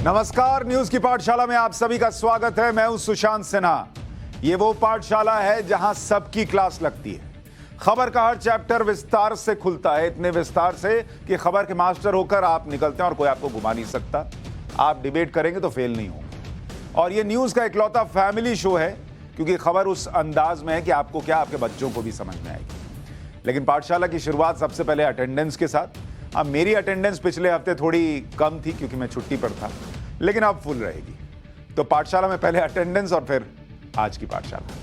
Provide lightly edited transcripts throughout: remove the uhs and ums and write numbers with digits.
नमस्कार, न्यूज की पाठशाला में आप सभी का स्वागत है। मैं हूं सुशांत सिन्हा। ये वो पाठशाला है जहां सबकी क्लास लगती है। खबर का हर चैप्टर विस्तार से खुलता है, इतने विस्तार से कि खबर के मास्टर होकर आप निकलते हैं और कोई आपको घुमा नहीं सकता। आप डिबेट करेंगे तो फेल नहीं होंगे। और ये न्यूज का इकलौता फैमिली शो है, क्योंकि खबर उस अंदाज में है कि आपको क्या, आपके बच्चों को भी समझ में आएगी। लेकिन पाठशाला की शुरुआत सबसे पहले अटेंडेंस के साथ। अब मेरी अटेंडेंस पिछले हफ्ते थोड़ी कम थी क्योंकि मैं छुट्टी पर था, लेकिन अब फुल रहेगी। तो पाठशाला में पहले अटेंडेंस और फिर आज की पाठशाला।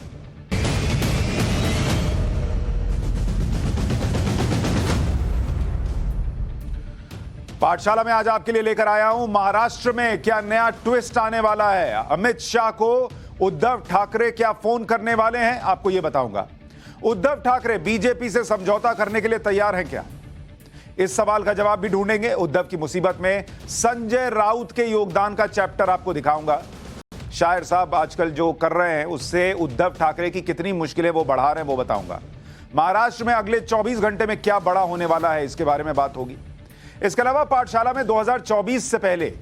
पाठशाला में आज आपके लिए लेकर आया हूं, महाराष्ट्र में क्या नया ट्विस्ट आने वाला है। अमित शाह को उद्धव ठाकरे क्या फोन करने वाले हैं, आपको यह बताऊंगा। उद्धव ठाकरे बीजेपी से समझौता करने के लिए तैयार हैं क्या, इस सवाल का जवाब भी ढूंढेंगे। उद्धव की मुसीबत में संजय राउत के योगदान का चैप्टर आपको दिखाऊंगा। शायर साहब आजकल जो कर रहे हैं उससे उद्धव ठाकरे की कितनी मुश्किलें वो बढ़ा रहे हैं, वो बताऊंगा। महाराष्ट्र में अगले 24 घंटे में क्या बड़ा होने वाला है, इसके बारे में बात होगी। इसके अलावा पाठशाला में 2024 से पहले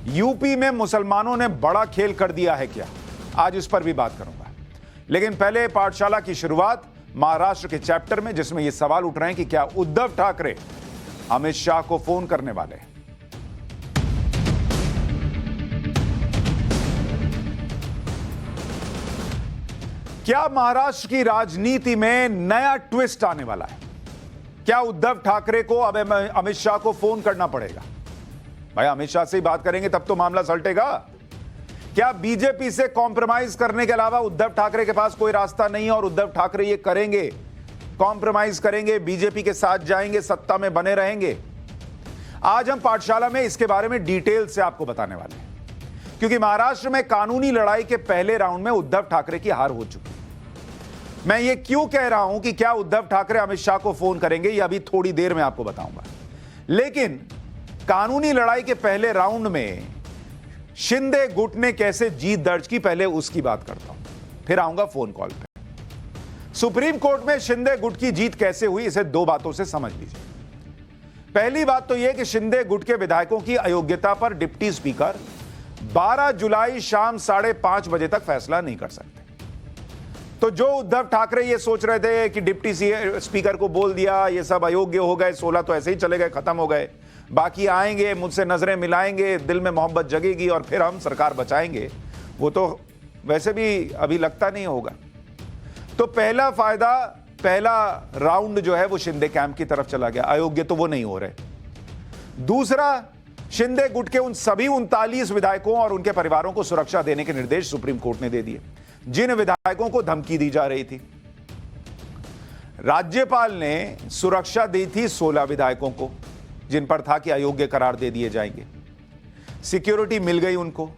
यूपी में मुसलमानों ने बड़ा खेल कर दिया है क्या, आज इस पर भी बात करूंगा। लेकिन पहले पाठशाला की शुरुआत महाराष्ट्र के चैप्टर में, जिसमें यह सवाल उठ रहे हैं कि क्या उद्धव ठाकरे अमित शाह को फोन करने वाले हैं। क्या महाराष्ट्र की राजनीति में नया ट्विस्ट आने वाला है? क्या उद्धव ठाकरे को अब अमित शाह को फोन करना पड़ेगा? भाई अमित शाह से ही बात करेंगे तब तो मामला सलटेगा। क्या बीजेपी से कॉम्प्रोमाइज करने के अलावा उद्धव ठाकरे के पास कोई रास्ता नहीं है और उद्धव ठाकरे ये करेंगे, कॉम्प्रोमाइज करेंगे, बीजेपी के साथ जाएंगे, सत्ता में बने रहेंगे? आज हम पाठशाला में इसके बारे में डिटेल से आपको बताने वाले हैं, क्योंकि महाराष्ट्र में कानूनी लड़ाई के पहले राउंड में उद्धव ठाकरे की हार हो चुकी है। मैं ये क्यों कह रहा हूं कि क्या उद्धव ठाकरे अमित शाह को फोन करेंगे, ये अभी थोड़ी देर में आपको बताऊंगा। लेकिन कानूनी लड़ाई के पहले राउंड में शिंदे गुट ने कैसे जीत दर्ज की, पहले उसकी बात करता हूं, फिर आऊंगा फोन कॉल पे। सुप्रीम कोर्ट में शिंदे गुट की जीत कैसे हुई, इसे दो बातों से समझ लीजिए। पहली बात तो यह कि शिंदे गुट के विधायकों की अयोग्यता पर डिप्टी स्पीकर 12 जुलाई शाम 5:30 बजे तक फैसला नहीं कर सकते। तो जो उद्धव ठाकरे ये सोच रहे थे कि डिप्टी स्पीकर को बोल दिया, ये सब अयोग्य हो गए, 16 तो ऐसे ही चले गए, खत्म हो गए, बाकी आएंगे, मुझसे नजरें मिलाएंगे, दिल में मोहब्बत जगेगी और फिर हम सरकार बचाएंगे, वो तो वैसे भी अभी लगता नहीं होगा। तो पहला फायदा, पहला राउंड जो है वो शिंदे कैंप की तरफ चला गया, अयोग्य तो वो नहीं हो रहे। दूसरा, शिंदे गुट के उन सभी 39 विधायकों और उनके परिवारों को सुरक्षा देने के निर्देश सुप्रीम कोर्ट ने दे दिए, जिन विधायकों को धमकी दी जा रही थी। राज्यपाल ने सुरक्षा दी थी 16 विधायकों को, जिन पर था कि अयोग्य करार दे दिए जाएंगे। सिक्योरिटी मिल गई उनको।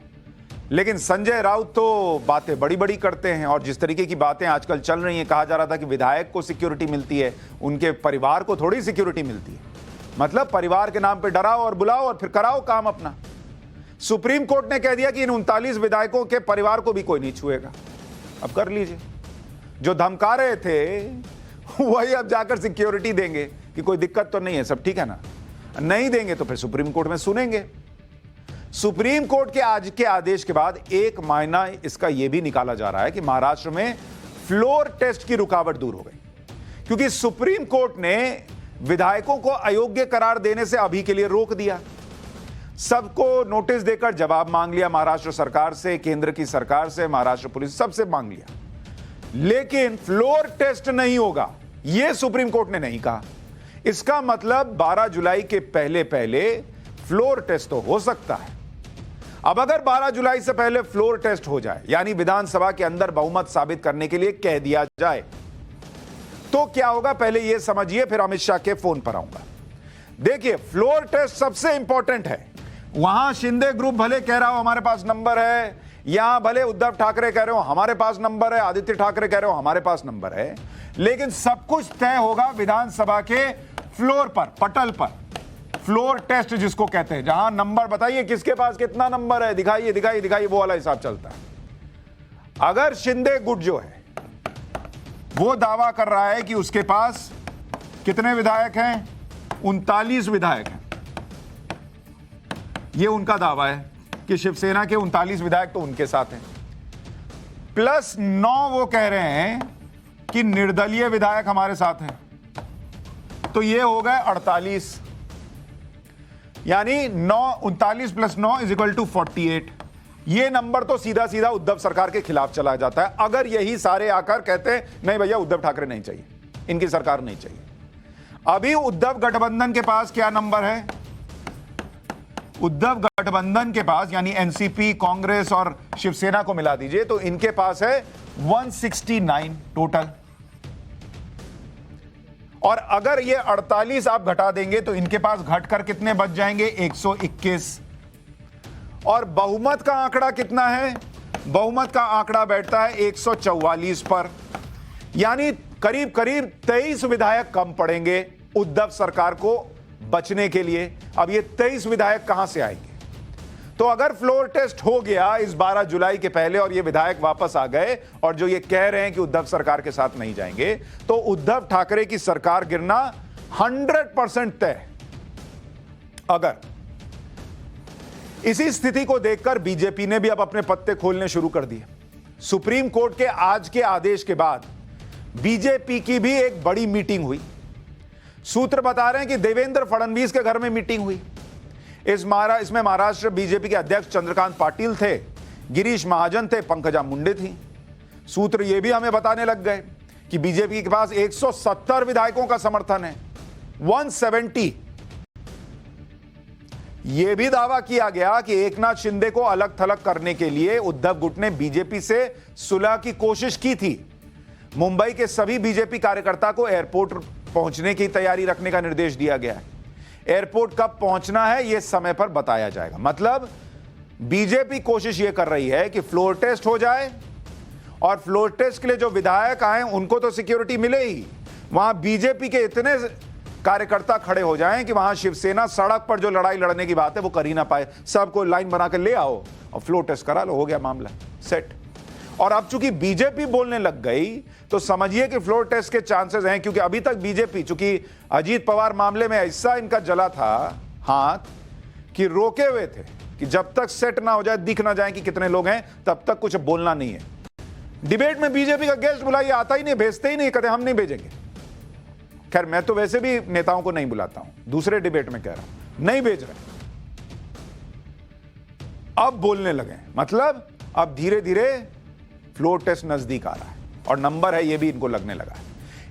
लेकिन संजय राउत तो बातें बड़ी बड़ी करते हैं, और जिस तरीके की बातें आजकल चल रही हैं, कहा जा रहा था कि विधायक को सिक्योरिटी मिलती है, उनके परिवार को थोड़ी सिक्योरिटी मिलती है। मतलब परिवार के नाम पे डराओ और बुलाओ और फिर कराओ काम अपना। सुप्रीम कोर्ट ने कह दिया कि इन 39 विधायकों के परिवार को भी कोई नहीं छुएगा। अब कर लीजिए, जो धमका रहे थे वही अब जाकर सिक्योरिटी देंगे कि कोई दिक्कत तो नहीं है, सब ठीक है ना। नहीं देंगे तो फिर सुप्रीम कोर्ट में सुनेंगे। सुप्रीम कोर्ट के आज के आदेश के बाद एक मायना इसका यह भी निकाला जा रहा है कि महाराष्ट्र में फ्लोर टेस्ट की रुकावट दूर हो गई, क्योंकि सुप्रीम कोर्ट ने विधायकों को अयोग्य करार देने से अभी के लिए रोक दिया। सबको नोटिस देकर जवाब मांग लिया, महाराष्ट्र सरकार से, केंद्र की सरकार से, महाराष्ट्र पुलिस, सबसे मांग लिया। लेकिन फ्लोर टेस्ट नहीं होगा, यह सुप्रीम कोर्ट ने नहीं कहा। इसका मतलब 12 जुलाई के पहले पहले फ्लोर टेस्ट तो हो सकता है। अब अगर 12 जुलाई से पहले फ्लोर टेस्ट हो जाए, यानी विधानसभा के अंदर बहुमत साबित करने के लिए कह दिया जाए, तो क्या होगा पहले यह समझिए, फिर अमित शाह के फोन पर आऊंगा। देखिए, फ्लोर टेस्ट सबसे इंपॉर्टेंट है। वहां शिंदे ग्रुप भले कह रहा हो हमारे पास नंबर है, यहां भले उद्धव ठाकरे कह रहे हो हमारे पास नंबर है, आदित्य ठाकरे कह रहे हो हमारे पास नंबर है, लेकिन सब कुछ तय होगा विधानसभा के फ्लोर पर, पटल पर। फ्लोर टेस्ट जिसको कहते हैं, जहां नंबर बताइए किसके पास कितना नंबर है, दिखाइए दिखाइए दिखाइए, वो वाला हिसाब चलता है। अगर शिंदे गुट जो है वो दावा कर रहा है कि उसके पास कितने विधायक हैं, 39 विधायक हैं, ये उनका दावा है, कि शिवसेना के 39 विधायक तो उनके साथ हैं, प्लस 9 वो कह रहे हैं कि निर्दलीय विधायक हमारे साथ हैं, तो ये हो गए 48, यानी 39 प्लस 9 इज इक्वल टू 48। ये नंबर तो सीधा सीधा उद्धव सरकार के खिलाफ चला जाता है अगर यही सारे आकर कहते हैं नहीं भैया उद्धव ठाकरे नहीं चाहिए, इनकी सरकार नहीं चाहिए। अभी उद्धव गठबंधन के पास क्या नंबर है? उद्धव गठबंधन के पास यानी एनसीपी, कांग्रेस और शिवसेना को मिला दीजिए तो इनके पास है 169 टोटल, और अगर ये 48 आप घटा देंगे तो इनके पास घटकर कितने बच जाएंगे? 121। और बहुमत का आंकड़ा कितना है? बहुमत का आंकड़ा बैठता है 144 पर, यानी करीब करीब 23 विधायक कम पड़ेंगे उद्धव सरकार को बचने के लिए। अब ये 23 विधायक कहां से आएंगे? तो अगर फ्लोर टेस्ट हो गया इस 12 जुलाई के पहले और ये विधायक वापस आ गए और जो ये कह रहे हैं कि उद्धव सरकार के साथ नहीं जाएंगे, तो उद्धव ठाकरे की सरकार गिरना 100% तय। अगर इसी स्थिति को देखकर बीजेपी ने भी अब अपने पत्ते खोलने शुरू कर दिए। सुप्रीम कोर्ट के आज के आदेश के बाद बीजेपी की भी एक बड़ी मीटिंग हुई। सूत्र बता रहे हैं कि देवेंद्र फडणवीस के घर में मीटिंग हुई। इसमें महाराष्ट्र बीजेपी के अध्यक्ष चंद्रकांत पाटिल थे, गिरीश महाजन थे, पंकजा मुंडे थी। सूत्र यह भी हमें बताने लग गए कि बीजेपी के पास 170 विधायकों का समर्थन है, 170। यह भी दावा किया गया कि एकनाथ शिंदे को अलग थलग करने के लिए उद्धव गुट ने बीजेपी से सुलह की कोशिश की थी। मुंबई के सभी बीजेपी कार्यकर्ता को एयरपोर्ट पहुंचने की तैयारी रखने का निर्देश दिया गया है। एयरपोर्ट कब पहुंचना है यह समय पर बताया जाएगा। मतलब बीजेपी कोशिश यह कर रही है कि फ्लोर टेस्ट हो जाए और फ्लोर टेस्ट के लिए जो विधायक आए उनको तो सिक्योरिटी मिले ही, वहां बीजेपी के इतने कार्यकर्ता खड़े हो जाएं कि वहां शिवसेना सड़क पर जो लड़ाई लड़ने की बात है वो कर ही ना पाए। सबको लाइन बना कर ले आओ और फ्लोर टेस्ट करा लो, हो गया मामला सेट। और अब चूंकि बीजेपी बोलने लग गई तो समझिए कि फ्लोर टेस्ट के चांसेस हैं, क्योंकि अभी तक बीजेपी, चूंकि अजीत पवार मामले में ऐसा इनका जला था हाथ कि रोके हुए थे कि जब तक सेट ना हो जाए, दिख ना जाए कि कितने लोग हैं, तब तक कुछ बोलना नहीं है। डिबेट में बीजेपी का गेस्ट बुलाइए, आता ही नहीं, भेजते ही नहीं, कहते हम नहीं भेजेंगे। खैर मैं तो वैसे भी नेताओं को नहीं बुलाता हूं, दूसरे डिबेट में कह रहा हूं, नहीं भेज रहे। अब बोलने लगे, मतलब अब धीरे धीरे फ्लोर टेस्ट नजदीक आ रहा है और नंबर है, ये भी इनको लगने लगा है।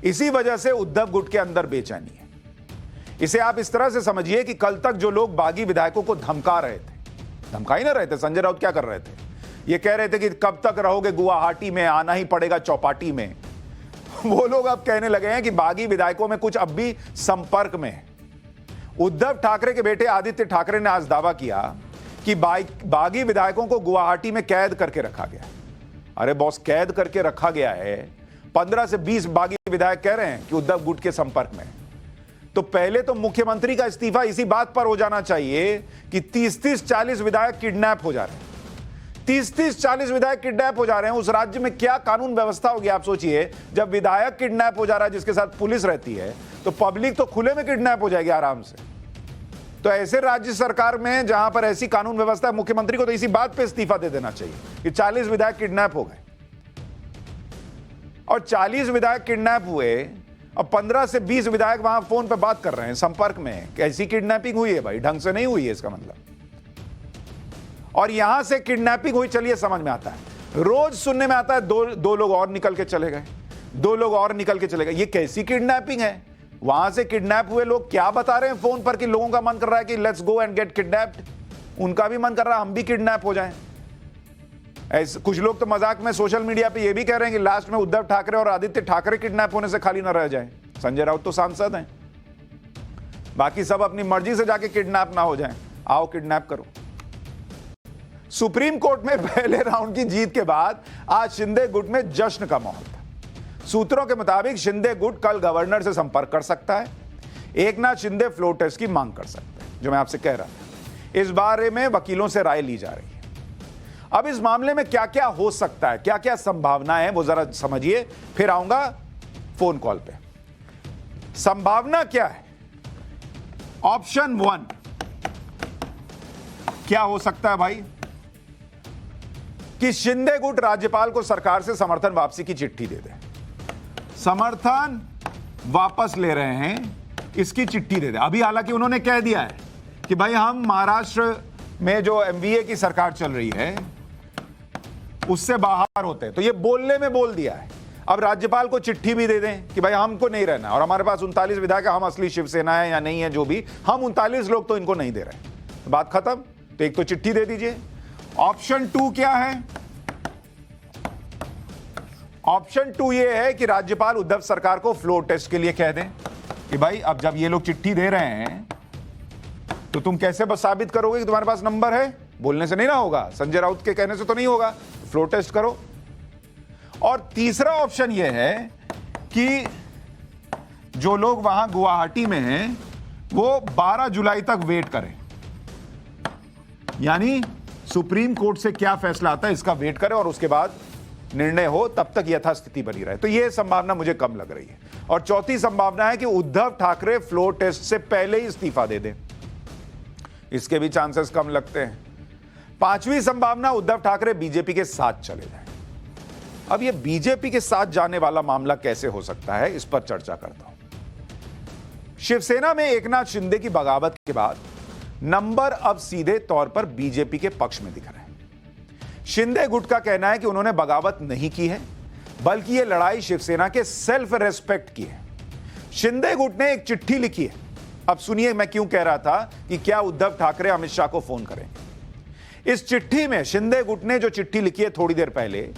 इसी वजह से उद्धव गुट के अंदर बेचैनी है। इसे आप इस तरह से समझिए कि कल तक जो लोग बागी विधायकों को धमका रहे थे, धमका ही ना रहे थे, संजय राउत क्या कर रहे थे? ये कह रहे थे कि कब तक रहोगे गुवाहाटी में, आना ही पड़ेगा चौपाटी में। वो लोग अब कहने लगे हैं कि बागी विधायकों में कुछ अब भी संपर्क में है। उद्धव ठाकरे के बेटे आदित्य ठाकरे ने आज दावा किया कि बागी विधायकों को गुवाहाटी में कैद करके रखा गया। अरे बॉस, कैद करके रखा गया है, 15 से 20 बागी विधायक कह रहे हैं कि उद्धव गुट के संपर्क में। तो पहले तो मुख्यमंत्री का इस्तीफा इसी बात पर हो जाना चाहिए कि 30-40 विधायक किडनैप हो जा रहे हैं। 30-40 विधायक किडनैप हो जा रहे हैं। उस राज्य में क्या कानून व्यवस्था होगी आप सोचिए। जब विधायक किडनैप हो जा रहा है जिसके साथ पुलिस रहती है, तो पब्लिक तो खुले में किडनैप हो जाएगी आराम से। तो ऐसे राज्य सरकार में जहां पर ऐसी कानून व्यवस्था है, मुख्यमंत्री को तो इसी बात पे इस्तीफा दे देना चाहिए कि 40 विधायक किडनैप हो गए। और 40 विधायक किडनैप हुए और 15 से 20 विधायक वहां फोन पे बात कर रहे हैं, संपर्क में। कैसी किडनैपिंग हुई है भाई? ढंग से नहीं हुई है इसका मतलब। और यहां से किडनैपिंग हुई, चलिए समझ में आता है। रोज सुनने में आता है दो लोग और निकल के चले गए, 2 लोग और निकल के चले गए। ये कैसी किडनैपिंग है? वहां से किडनैप हुए लोग क्या बता रहे हैं फोन पर कि लोगों का मन कर रहा है कि let's go and get kidnapped. उनका भी मन कर रहा है हम भी किडनैप हो जाएं। ऐसे कुछ लोग तो मजाक में सोशल मीडिया पे ये भी कह रहे हैं कि लास्ट में उद्धव ठाकरे और आदित्य ठाकरे किडनैप होने से खाली ना रह जाएं। संजय राउत तो सांसद हैं, बाकी सब अपनी मर्जी से जाके किडनैप ना हो जाएं। आओ किडनैप करो। सुप्रीम कोर्ट में पहले राउंड की जीत के बाद आज शिंदे गुट में जश्न का माहौल था। सूत्रों के मुताबिक शिंदे गुट कल गवर्नर से संपर्क कर सकता है, एकनाथ शिंदे फ्लोर टेस्ट की मांग कर सकते हैं, जो मैं आपसे कह रहा था। इस बारे में वकीलों से राय ली जा रही है। अब इस मामले में क्या क्या हो सकता है, क्या क्या संभावनाएं हैं, वो जरा समझिए, फिर आऊंगा फोन कॉल पे। संभावना क्या है? ऑप्शन 1 क्या हो सकता है भाई? कि शिंदे गुट राज्यपाल को सरकार से समर्थन वापसी की चिट्ठी दे दे। समर्थन वापस ले रहे हैं, इसकी चिट्ठी दे दे। अभी हालांकि उन्होंने कह दिया है कि भाई हम महाराष्ट्र में जो एमवीए की सरकार चल रही है उससे बाहर होते हैं, तो ये बोलने में बोल दिया है। अब राज्यपाल को चिट्ठी भी दे दें कि भाई हमको नहीं रहना, और हमारे पास 39 विधायक, हम असली शिवसेना है या नहीं है जो भी, हम 39 लोग तो इनको नहीं दे रहे, तो बात खत्म। तो एक तो चिट्ठी दे दीजिए। ऑप्शन 2 क्या है? ऑप्शन 2 ये है कि राज्यपाल उद्धव सरकार को फ्लोर टेस्ट के लिए कह दें कि भाई अब जब ये लोग चिट्ठी दे रहे हैं तो तुम कैसे बस साबित करोगे कि तुम्हारे पास नंबर है? बोलने से नहीं ना होगा, संजय राउत के कहने से तो नहीं होगा, फ्लोर टेस्ट करो। और तीसरा ऑप्शन यह है कि जो लोग वहां गुवाहाटी में हैं वो 12 जुलाई तक वेट करें, यानी सुप्रीम कोर्ट से क्या फैसला आता है इसका वेट करें और उसके बाद निर्णय हो, तब तक यथास्थिति बनी रहे। तो यह संभावना मुझे कम लग रही है। और चौथी संभावना है कि उद्धव ठाकरे फ्लोर टेस्ट से पहले ही इस्तीफा दे दें, इसके भी चांसेस कम लगते हैं। पांचवी संभावना, उद्धव ठाकरे बीजेपी के साथ चले जाएं। अब यह बीजेपी के साथ जाने वाला मामला कैसे हो सकता है, इस पर चर्चा करता हूं। शिवसेना में एकनाथ शिंदे की बगावत के बाद नंबर अब सीधे तौर पर बीजेपी के पक्ष में दिख रहे हैं। शिंदे गुट का कहना है कि उन्होंने बगावत नहीं की है, बल्कि यह लड़ाई शिवसेना के सेल्फ रेस्पेक्ट की है। शिंदे गुट ने एक चिट्ठी लिखी है। अब सुनिए मैं क्यों कह रहा था कि क्या उद्धव ठाकरे अमित शाह को फोन करेंगे। इस चिट्ठी में शिंदे गुट ने जो चिट्ठी लिखी है थोड़ी देर पहले,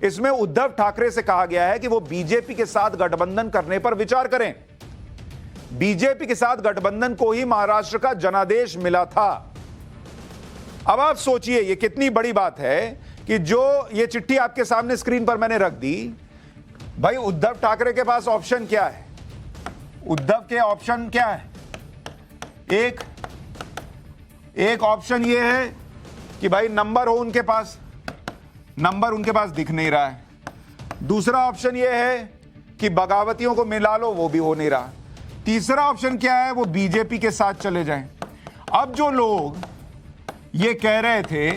इसमें उद्धव ठाकरे से कहा गया है कि वो बीजेपी के साथ गठबंधन करने पर विचार करें। बीजेपी के साथ गठबंधन को ही महाराष्ट्र का जनादेश मिला था। अब आप सोचिए ये कितनी बड़ी बात है कि जो ये चिट्ठी आपके सामने स्क्रीन पर मैंने रख दी। भाई उद्धव ठाकरे के पास ऑप्शन क्या है? उद्धव के ऑप्शन क्या है? एक ऑप्शन ये है कि भाई नंबर हो उनके पास, नंबर उनके पास दिख नहीं रहा है। दूसरा ऑप्शन ये है कि बगावतियों को मिला लो, वो भी हो नहीं रहा। तीसरा ऑप्शन क्या है? वो बीजेपी के साथ चले जाएं। अब जो लोग ये कह रहे थे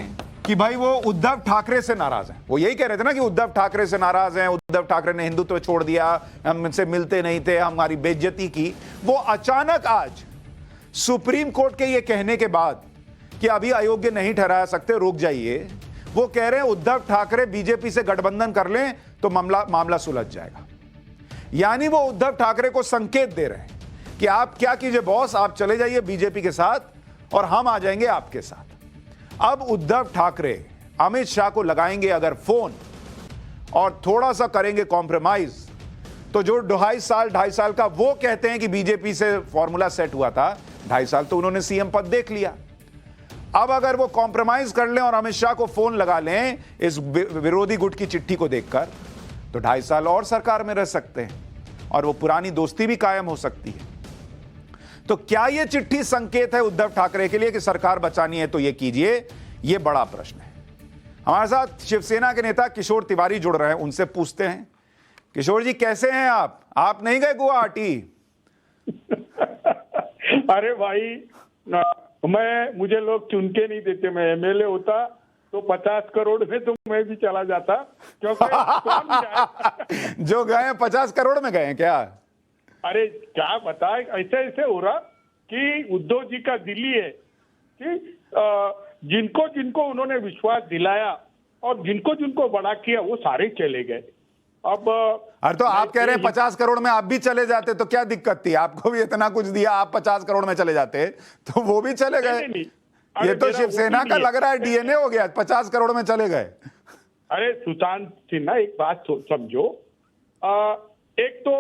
कि भाई वो उद्धव ठाकरे से नाराज हैं, वो यही कह रहे थे ना कि उद्धव ठाकरे से नाराज हैं, उद्धव ठाकरे ने हिंदुत्व छोड़ दिया, हम इनसे मिलते नहीं थे, हमारी बेइज्जती की, वो अचानक आज सुप्रीम कोर्ट के ये कहने के बाद कि अभी अयोग्य नहीं ठहरा सकते, रुक जाइए, वो कह रहे हैं उद्धव ठाकरे बीजेपी से गठबंधन कर लें तो मामला सुलझ जाएगा। यानी वो उद्धव ठाकरे को संकेत दे रहे हैं कि आप क्या कीजिए बॉस, आप चले जाइए बीजेपी के साथ और हम आ जाएंगे आपके साथ। अब उद्धव ठाकरे अमित शाह को लगाएंगे अगर फोन और थोड़ा सा करेंगे कॉम्प्रोमाइज, तो जो 2.5 साल का वो कहते हैं कि बीजेपी से फॉर्मूला सेट हुआ था, 2.5 साल तो उन्होंने सीएम पद देख लिया। अब अगर वो कॉम्प्रोमाइज कर लें और अमित शाह को फोन लगा लें इस विरोधी गुट की चिट्ठी को देखकर, तो 2.5 साल और सरकार में रह सकते हैं और वो पुरानी दोस्ती भी कायम हो सकती है। तो क्या यह चिट्ठी संकेत है उद्धव ठाकरे के लिए कि सरकार बचानी है तो यह कीजिए? यह बड़ा प्रश्न है। हमारे साथ शिवसेना के नेता किशोर तिवारी जुड़ रहे हैं, उनसे पूछते हैं। किशोर जी कैसे हैं आप नहीं गए गुवाहाटी? अरे भाई मुझे लोग चुन के नहीं देते। मैं एमएलए होता तो 50 करोड़ में तो मैं भी चला जाता, क्योंकि कौन जाए? जो गए हैं 50 करोड़ में गए हैं क्या? अरे क्या बताए, ऐसे हो रहा कि उद्धव जी का दिल्ली है कि जिनको जिनको उन्होंने विश्वास दिलाया और जिनको जिनको बड़ा किया वो सारे चले गए। अब अरे तो आप कह रहे हैं 50 करोड़ में आप भी चले जाते तो क्या दिक्कत थी? आपको भी इतना कुछ दिया, आप 50 करोड़ में चले जाते तो वो भी चले गए। ये तो शिवसेना का लग रहा है डीएनए हो गया, 50 करोड़ में चले गए। अरे सुशांत सिन्हा एक बात समझो, एक तो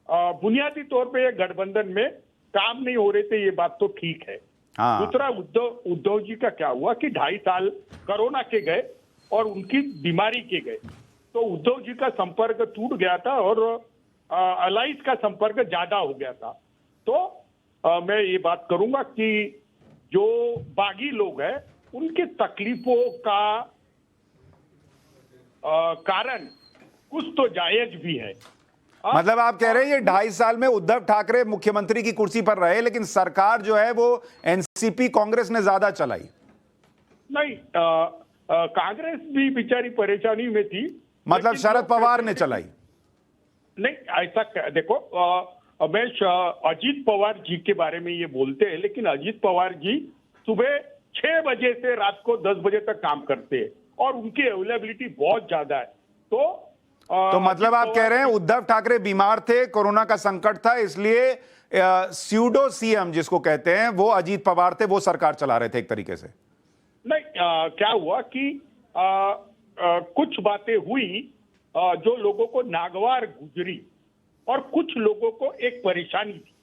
बुनियादी तौर पे ये गठबंधन में काम नहीं हो रहे थे, ये बात तो ठीक है। हाँ। दूसरा उद्धव जी का क्या हुआ कि 2.5 साल कोरोना के गए और उनकी बीमारी के गए, तो उद्धव जी का संपर्क टूट गया था और अलायंस का संपर्क ज्यादा हो गया था। तो मैं ये बात करूंगा कि जो बागी लोग हैं उनके तकलीफों का कारण कुछ तो जायज भी है। मतलब आप कह रहे हैं ये 2.5 साल में उद्धव ठाकरे मुख्यमंत्री की कुर्सी पर रहे, लेकिन सरकार जो है वो एनसीपी कांग्रेस ने ज्यादा चलाई? नहीं, कांग्रेस भी बेचारी परेशानी में थी। मतलब लेकिन शरद लोग पवार कहते ने हैं चलाई? नहीं, ऐसा देखो, मैं अजीत पवार जी के बारे में ये बोलते हैं, लेकिन अजीत पवार जी सुबह 6 बजे से रात को 10 बजे तक काम करते हैं और उनकी अवेलेबिलिटी बहुत ज्यादा है। तो मतलब आप कह रहे हैं उद्धव ठाकरे बीमार थे, कोरोना का संकट था, इसलिए स्यूडो सीएम जिसको कहते हैं वो अजीत पवार थे, वो सरकार चला रहे थे एक तरीके से? नहीं, क्या हुआ कि कुछ बातें हुई जो लोगों को नागवार गुजरी और कुछ लोगों को एक परेशानी थी।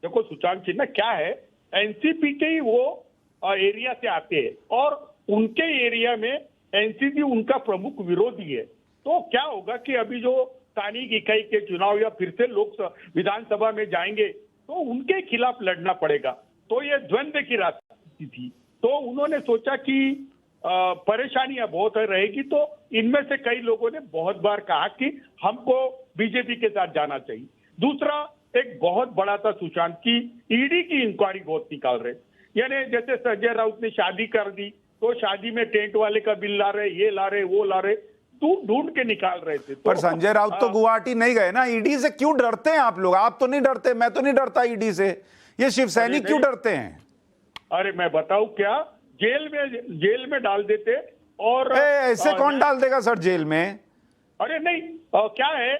देखो सुशांत सिन्हा क्या है, एनसीपी के ही वो एरिया से आते हैं और उनके एरिया में एनसीपी उनका प्रमुख विरोधी है। तो क्या होगा कि अभी जो स्थानीय इकाई के चुनाव या फिर से लोक विधानसभा में जाएंगे तो उनके खिलाफ लड़ना पड़ेगा। तो ये द्वंद्व की राजनीति थी। तो उन्होंने सोचा कि परेशानियां बहुत रहेगी, तो इनमें से कई लोगों ने बहुत बार कहा कि हमको बीजेपी के साथ जाना चाहिए। दूसरा एक बहुत बड़ा था सुशांत की ईडी की इंक्वायरी बहुत निकाल रहे, यानी जैसे संजय राउत ने शादी कर दी तो शादी में टेंट वाले का बिल ला रहे, ये ला रहे, वो ला रहे, ढूंढ के निकाल रहे थे। पर संजय राउत तो गुवाहाटी नहीं गए ना। ईडी से क्यों डरते हैं आप लोग? आप तो नहीं डरते, मैं तो नहीं डरता ईडी से। ये शिवसैनी क्यों डरते हैं? अरे मैं बताऊं क्या, जेल में डाल देते और ऐसे कौन डाल देगा सर जेल में? अरे नहीं, क्या है,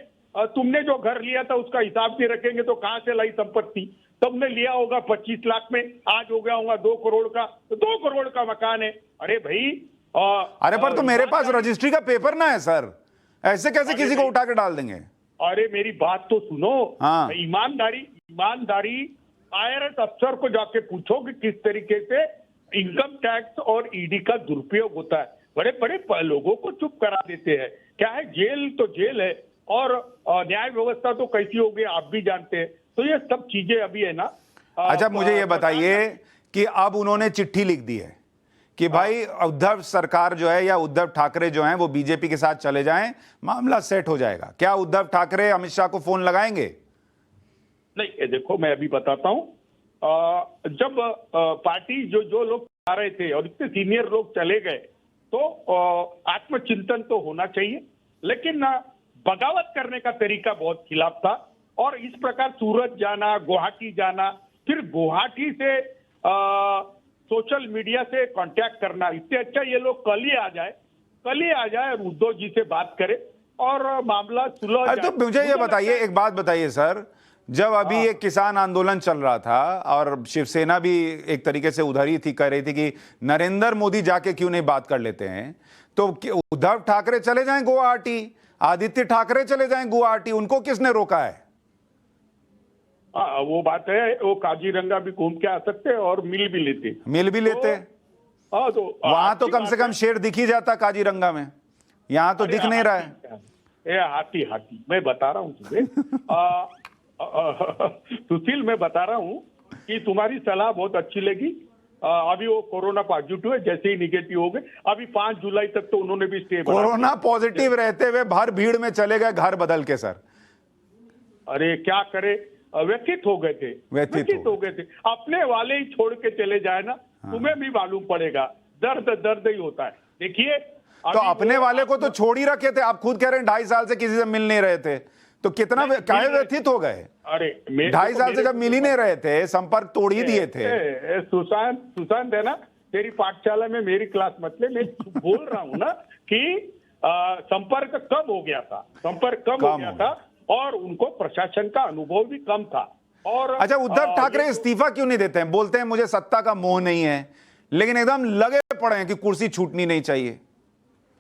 तुमने जो घर लिया था उसका हिसाब भी रखेंगे तो कहां से लाई संपत्ति? तुमने लिया होगा 25 लाख में, आज हो गया होगा 2 करोड़ का, तो 2 करोड़ का मकान है। अरे भाई, अरे पर तो मेरे पास रजिस्ट्री का पेपर ना है सर, ऐसे कैसे किसी को उठा के डाल देंगे? अरे मेरी बात तो सुनो। हाँ। ईमानदारी IRS अफसर को जाके पूछो कि किस तरीके से इनकम टैक्स और ईडी का दुरुपयोग होता है। बड़े बड़े लोगों को चुप करा देते हैं। क्या है, जेल तो जेल है और न्याय व्यवस्था तो कैसी होगी आप भी जानते हैं। तो ये सब चीजें अभी है ना। अच्छा मुझे ये बताइए कि अब उन्होंने चिट्ठी लिख दी है कि भाई उद्धव सरकार जो है या उद्धव ठाकरे जो हैं वो बीजेपी के साथ चले जाएं, मामला सेट हो जाएगा। क्या उद्धव ठाकरे अमित शाह को फोन लगाएंगे? नहीं, ये देखो मैं अभी बताता हूं। जब पार्टी जो लोग आ रहे थे और इतने सीनियर लोग चले गए तो आत्मचिंतन तो होना चाहिए, लेकिन बगावत करने का तरीका बहुत खिलाफ था। और इस प्रकार सूरत जाना, गुवाहाटी जाना, फिर गुवाहाटी से सोशल मीडिया से कांटेक्ट करना, इससे अच्छा ये लोग कल ही आ जाए और उद्धव जी से बात करें और मामला सुलझ जाए। तो मुझे ये बताइए, एक बात बताइए सर, जब अभी एक किसान आंदोलन चल रहा था और शिवसेना भी एक तरीके से उधर ही थी, कह रही थी कि नरेंद्र मोदी जाके क्यों नहीं बात कर लेते हैं, तो उद्धव ठाकरे चले जाएं गुवाहाटी, आदित्य ठाकरे चले जाएं गुवाहाटी, उनको किसने रोका है? वो बात है, वो काजीरंगा भी घूम के आ सकते और मिल भी लेते। तो वहां तो कम से कम शेर दिख ही जाता काजीरंगा में, यहां तो दिख नहीं रहा है। हाथी मैं बता रहा हूं तुम्हें। सुशील, मैं बता रहा हूं कि तुम्हारी सलाह बहुत अच्छी लगी। अभी वो कोरोना पॉजिटिव है, जैसे ही निगेटिव हो गए, अभी 5 जुलाई तक तो उन्होंने भी स्टे कोरोना पॉजिटिव रहते हुए भर भीड़ में चले गए घर बदल के सर। अरे क्या करे, व्यथित हो गए थे। अपने वाले ही छोड़ के चले जाए ना। हाँ। तुम्हें भी मालूम पड़ेगा, दर्द ही होता है। देखिए, तो अपने वाले को तो छोड़ ही रखे थे, आप खुद कह रहे हैं 2.5 साल से किसी से मिल नहीं रहे थे, तो कितना काहे व्यथित हो गए? अरे 2.5 साल से जब मिल ही नहीं रहे थे, संपर्क तोड़ ही दिए थे। सुशांत है ना, तेरी पाठशाला में मेरी क्लास मतलब मैं बोल रहा हूं ना कि संपर्क कम हो गया था और उनको प्रशासन का अनुभव भी कम था। और अच्छा, उद्धव ठाकरे इस्तीफा क्यों नहीं देते हैं? बोलते हैं मुझे सत्ता का मोह नहीं है, लेकिन एकदम लगे पड़े हैं कि कुर्सी छूटनी नहीं चाहिए।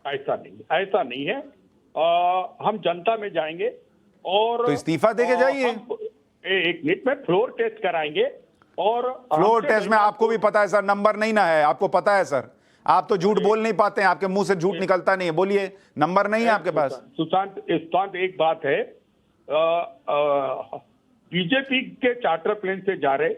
ऐसा नहीं है। हम जनता में जाएंगे और तो इस्तीफा देके जाइए। एक मिनट में फ्लोर टेस्ट कराएंगे और फ्लोर टेस्ट में आपको भी पता है सर, नंबर नहीं ना है, आपको पता है सर, आप तो झूठ बोल नहीं पाते हैं, आपके मुंह से झूठ निकलता नहीं है। बोलिए, नंबर नहीं है आपके पास। सुशांत एक बात है, बीजेपी के चार्टर प्लेन से जा रहे,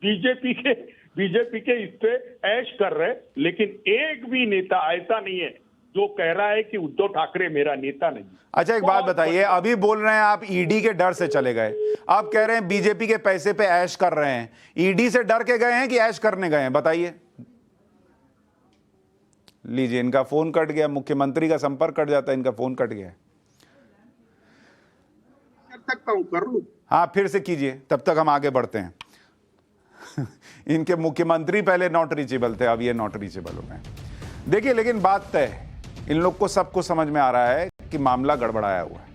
बीजेपी के इस पे ऐश कर रहे, लेकिन एक भी नेता ऐसा नहीं है जो कह रहा है कि उद्धव ठाकरे मेरा नेता नहीं। अच्छा एक बात बताइए, अभी बोल रहे हैं आप ईडी के डर से चले गए, आप कह रहे हैं बीजेपी के पैसे पे ऐश कर रहे हैं, ईडी से डर के गए हैं कि ऐश करने गए हैं? बताइए। लीजिए, इनका फोन कट गया, मुख्यमंत्री का संपर्क कट जाता है, इनका फोन कट गया। कर सकता हूं, कर लूं। हाँ, फिर से कीजिए, तब तक हम आगे बढ़ते हैं। इनके मुख्यमंत्री पहले नॉट रीचेबल थे, अब ये नॉट रीचेबल हो गए। देखिए, लेकिन बात तय है, इन लोग को सबको समझ में आ रहा है कि मामला गड़बड़ाया हुआ है।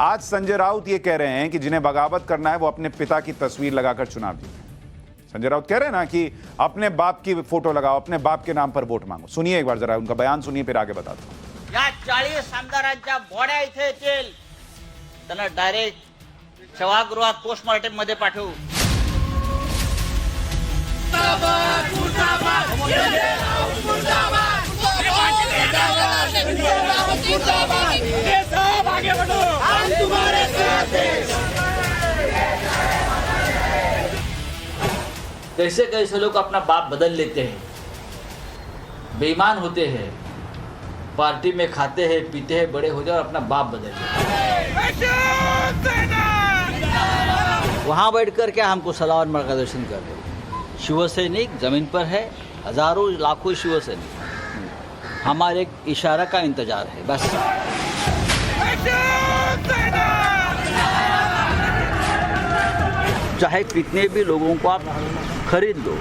आज संजय राउत ये कह रहे हैं कि जिन्हें बगावत करना है वो अपने पिता की तस्वीर लगाकर चुनाव जीते। संजय राउत कह रहे हैं ना कि अपने बाप की फोटो लगाओ, अपने बाप के नाम पर वोट मांगो। सुनिए एक बार जरा उनका बयान सुनिए, फिर आगे बताता हूं। या 40 आमदारांच्या बॉड्या इथे येतील, त्यांना डायरेक्ट सभागृहात पोस्टमॉर्टम मध्ये पाठवू। कैसे कैसे लोग अपना बाप बदल लेते हैं, बेईमान होते हैं, पार्टी में खाते हैं पीते हैं, बड़े हो जाए और अपना बाप बदल लेते हैं। वहाँ बैठ कर क्या हमको सलाह और मार्गदर्शन कर रहे। शिवसैनिक जमीन पर है, हजारों लाखों शिवसैनिक, हमारे एक इशारा का इंतजार है बस। चाहे कितने भी लोगों को आप खरीद लो,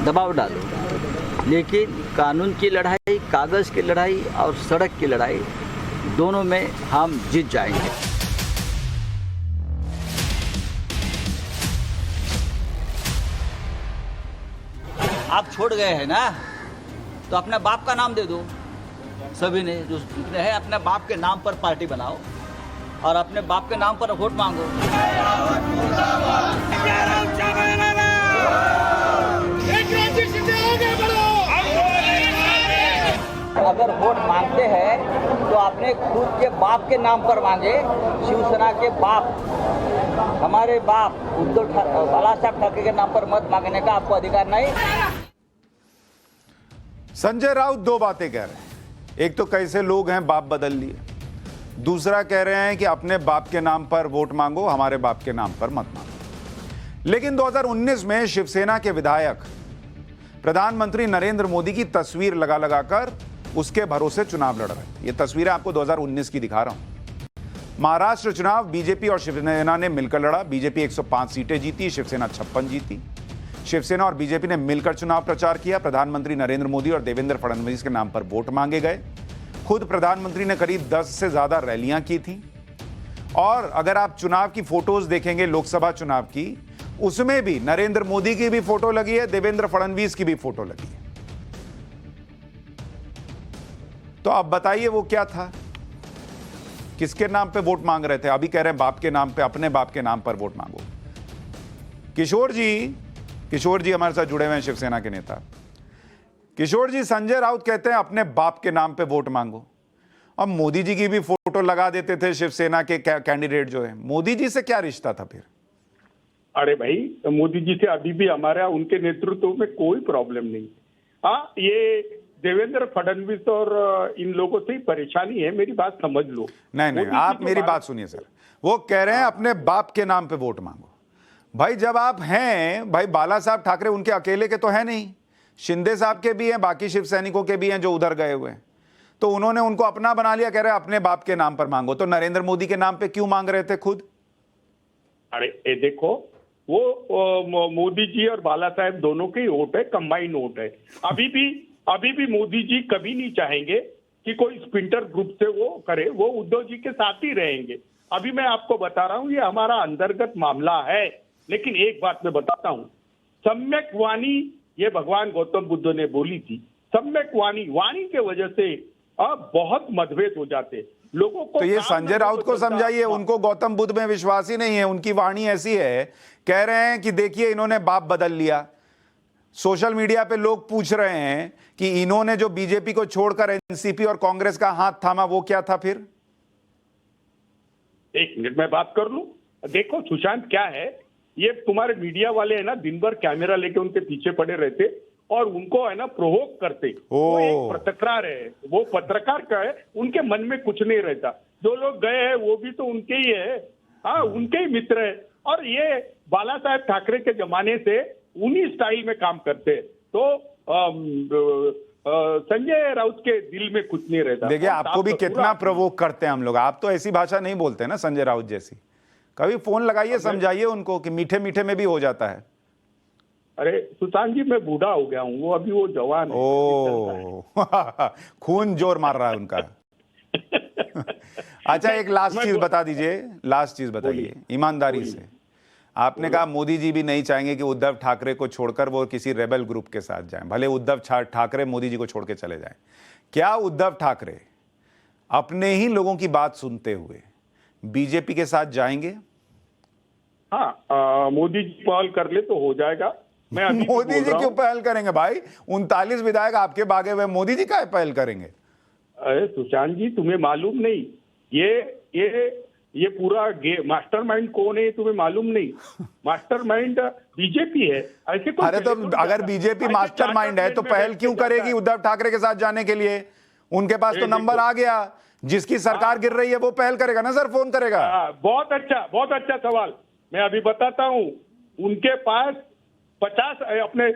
दबाव डालो, लेकिन कानून की लड़ाई, कागज की लड़ाई और सड़क की लड़ाई, दोनों में हम जीत जाएंगे। आप छोड़ गए हैं ना, तो अपने बाप का नाम दे दो। सभी ने जो है अपने बाप के नाम पर पार्टी बनाओ और अपने बाप के नाम पर वोट मांगो। अगर वोट मांगते हैं तो अपने खुद के बाप के नाम पर मांगे। शिवसेना के बाप, हमारे बाप बाला साहब ठाकरे के नाम पर मत मांगने का आपको अधिकार नहीं। संजय राउत दो बातें कह रहे हैं। एक तो कैसे लोग हैं बाप बदल लिए, दूसरा कह रहे हैं कि अपने बाप के नाम पर वोट मांगो, हमारे बाप के नाम पर मत मांगो। लेकिन 2019 में शिवसेना के विधायक प्रधानमंत्री नरेंद्र मोदी की तस्वीर लगा लगाकर उसके भरोसे चुनाव लड़ रहे थे। ये तस्वीरें आपको 2019 की दिखा रहा हूं। महाराष्ट्र चुनाव बीजेपी और शिवसेना ने मिलकर लड़ा। बीजेपी 105 सीटें जीती, शिवसेना 56 जीती। शिवसेना और बीजेपी ने मिलकर चुनाव प्रचार किया। प्रधानमंत्री नरेंद्र मोदी और देवेंद्र फडणवीस के नाम पर वोट मांगे गए। खुद प्रधानमंत्री ने करीब 10 से ज्यादा रैलियां की थी। और अगर आप चुनाव की फोटोज देखेंगे, लोकसभा चुनाव की, उसमें भी नरेंद्र मोदी की भी फोटो लगी है, देवेंद्र फडणवीस की भी फोटो लगी है। तो अब बताइए वो क्या था, किसके नाम पे वोट मांग रहे थे? अभी कह रहे हैं बाप के नाम पे, अपने बाप के नाम पर वोट मांगो। किशोर जी हमारे साथ जुड़े हुए हैं, शिवसेना के नेता। किशोर जी, संजय राउत कहते हैं अपने बाप के नाम पे वोट मांगो। अब मोदी जी की भी फोटो लगा देते थे शिवसेना के कैंडिडेट जो है। मोदी जी से क्या रिश्ता था फिर? अरे भाई, मोदी जी से अभी भी हमारा उनके नेतृत्व में कोई प्रॉब्लम नहीं। हाँ, ये देवेंद्र फडणवीस और इन लोगों से ही परेशानी है, मेरी बात समझ लो। नहीं, आप मेरी बात सुनिए सर। वो कह रहे हैं अपने बाप के नाम पे वोट मांगो। भाई जब आप हैं, भाई बाला साहब ठाकरे उनके अकेले के तो है नहीं, शिंदे साहब के भी हैं, बाकी शिव सैनिकों के भी हैं जो उधर गए हुए हैं। तो उन्होंने उनको अपना बना लिया, कह रहे अपने बाप के नाम पर मांगो। तो नरेंद्र मोदी के नाम पे क्यों मांग रहे थे खुद? अरे ये देखो, वो मोदी जी और बाला साहब दोनों के वोट है, कंबाइंड वोट है। अभी भी मोदी जी कभी नहीं चाहेंगे कि कोई स्पिंटर ग्रुप से वो करे, वो उद्धव जी के साथ ही रहेंगे। अभी मैं आपको बता रहा हूं, ये हमारा अंतर्गत मामला है। लेकिन एक बात मैं बताता हूं, सम्यक वाणी ये भगवान गौतम बुद्ध ने बोली थी। सम्यक वाणी के वजह से बहुत मतभेद हो जाते लोगों को। तो ये संजय राउत को समझाइए, उनको गौतम बुद्ध में विश्वास ही नहीं है। उनकी वाणी ऐसी है, कह रहे हैं कि देखिए इन्होंने बाप बदल लिया। सोशल मीडिया पे लोग पूछ रहे हैं कि इन्होंने जो बीजेपी को छोड़कर एनसीपी और कांग्रेस का हाथ थामा, वो क्या था फिर? एक मिनट में बात कर लूं। देखो सुशांत, क्या है, ये तुम्हारे मीडिया वाले है ना, दिन भर कैमरा लेके उनके पीछे पड़े रहते और उनको है ना प्रोवोक करते। वो एक पत्रकार है, वो पत्रकार का है, उनके मन में कुछ नहीं रहता। जो लोग गए हैं वो भी तो उनके ही है, हाँ उनके ही मित्र है। और ये बाला साहेब ठाकरे के जमाने से उन्हीं स्टाइल में काम करते हैं। तो संजय राउत के दिल में कुछ नहीं रहता। देखिए आपको भी साफ कितना पूरा- प्रवोक करते हैं हम लोग। आप तो ऐसी भाषा नहीं बोलते ना संजय राउत जैसी। कभी फोन लगाइए, समझाइए उनको कि मीठे मीठे में भी हो जाता है। अरे सुशांत जी, मैं बूढ़ा हो गया हूँ, वो अभी वो जवान है। ओ खून जोर मार रहा है उनका। अच्छा, एक लास्ट चीज बता दीजिए, लास्ट चीज बताइए ईमानदारी से। आपने कहा मोदी जी भी नहीं चाहेंगे कि उद्धव ठाकरे को छोड़कर वो किसी रेबल ग्रुप के साथ जाएं, भले उद्धव ठाकरे मोदी जी को छोड़ के चले जाएं। क्या उद्धव ठाकरे अपने ही लोगों की बात सुनते हुए बीजेपी के साथ जाएंगे? हाँ, मोदी जी पहल कर ले तो हो जाएगा। मैं अभी भी मोदी बोल जी रहा क्यों हूँ। पहल करेंगे भाई? 39 विधायक आपके भागे हुए, मोदी जी क्या पहल करेंगे? अरे सुशांत जी, तुम्हें मालूम नहीं ये पूरा मास्टरमाइंड कौन है, तुम्हें मालूम नहीं? मास्टरमाइंड बीजेपी है। ऐसे कोई अरे तो पहले तो अगर नहीं बीजेपी ऐसे मास्टरमाइंड है तो चार्टर पहल में क्यों बैठ के करेगी जाता उद्धव ठाकरे के साथ जाने के लिए? उनके पास तो ए, नंबर देखो। आ गया। जिसकी सरकार गिर रही है वो पहल करेगा ना सर, फोन करेगा। बहुत अच्छा सवाल। मैं अभी बताता हूँ। उनके पास 50 अपने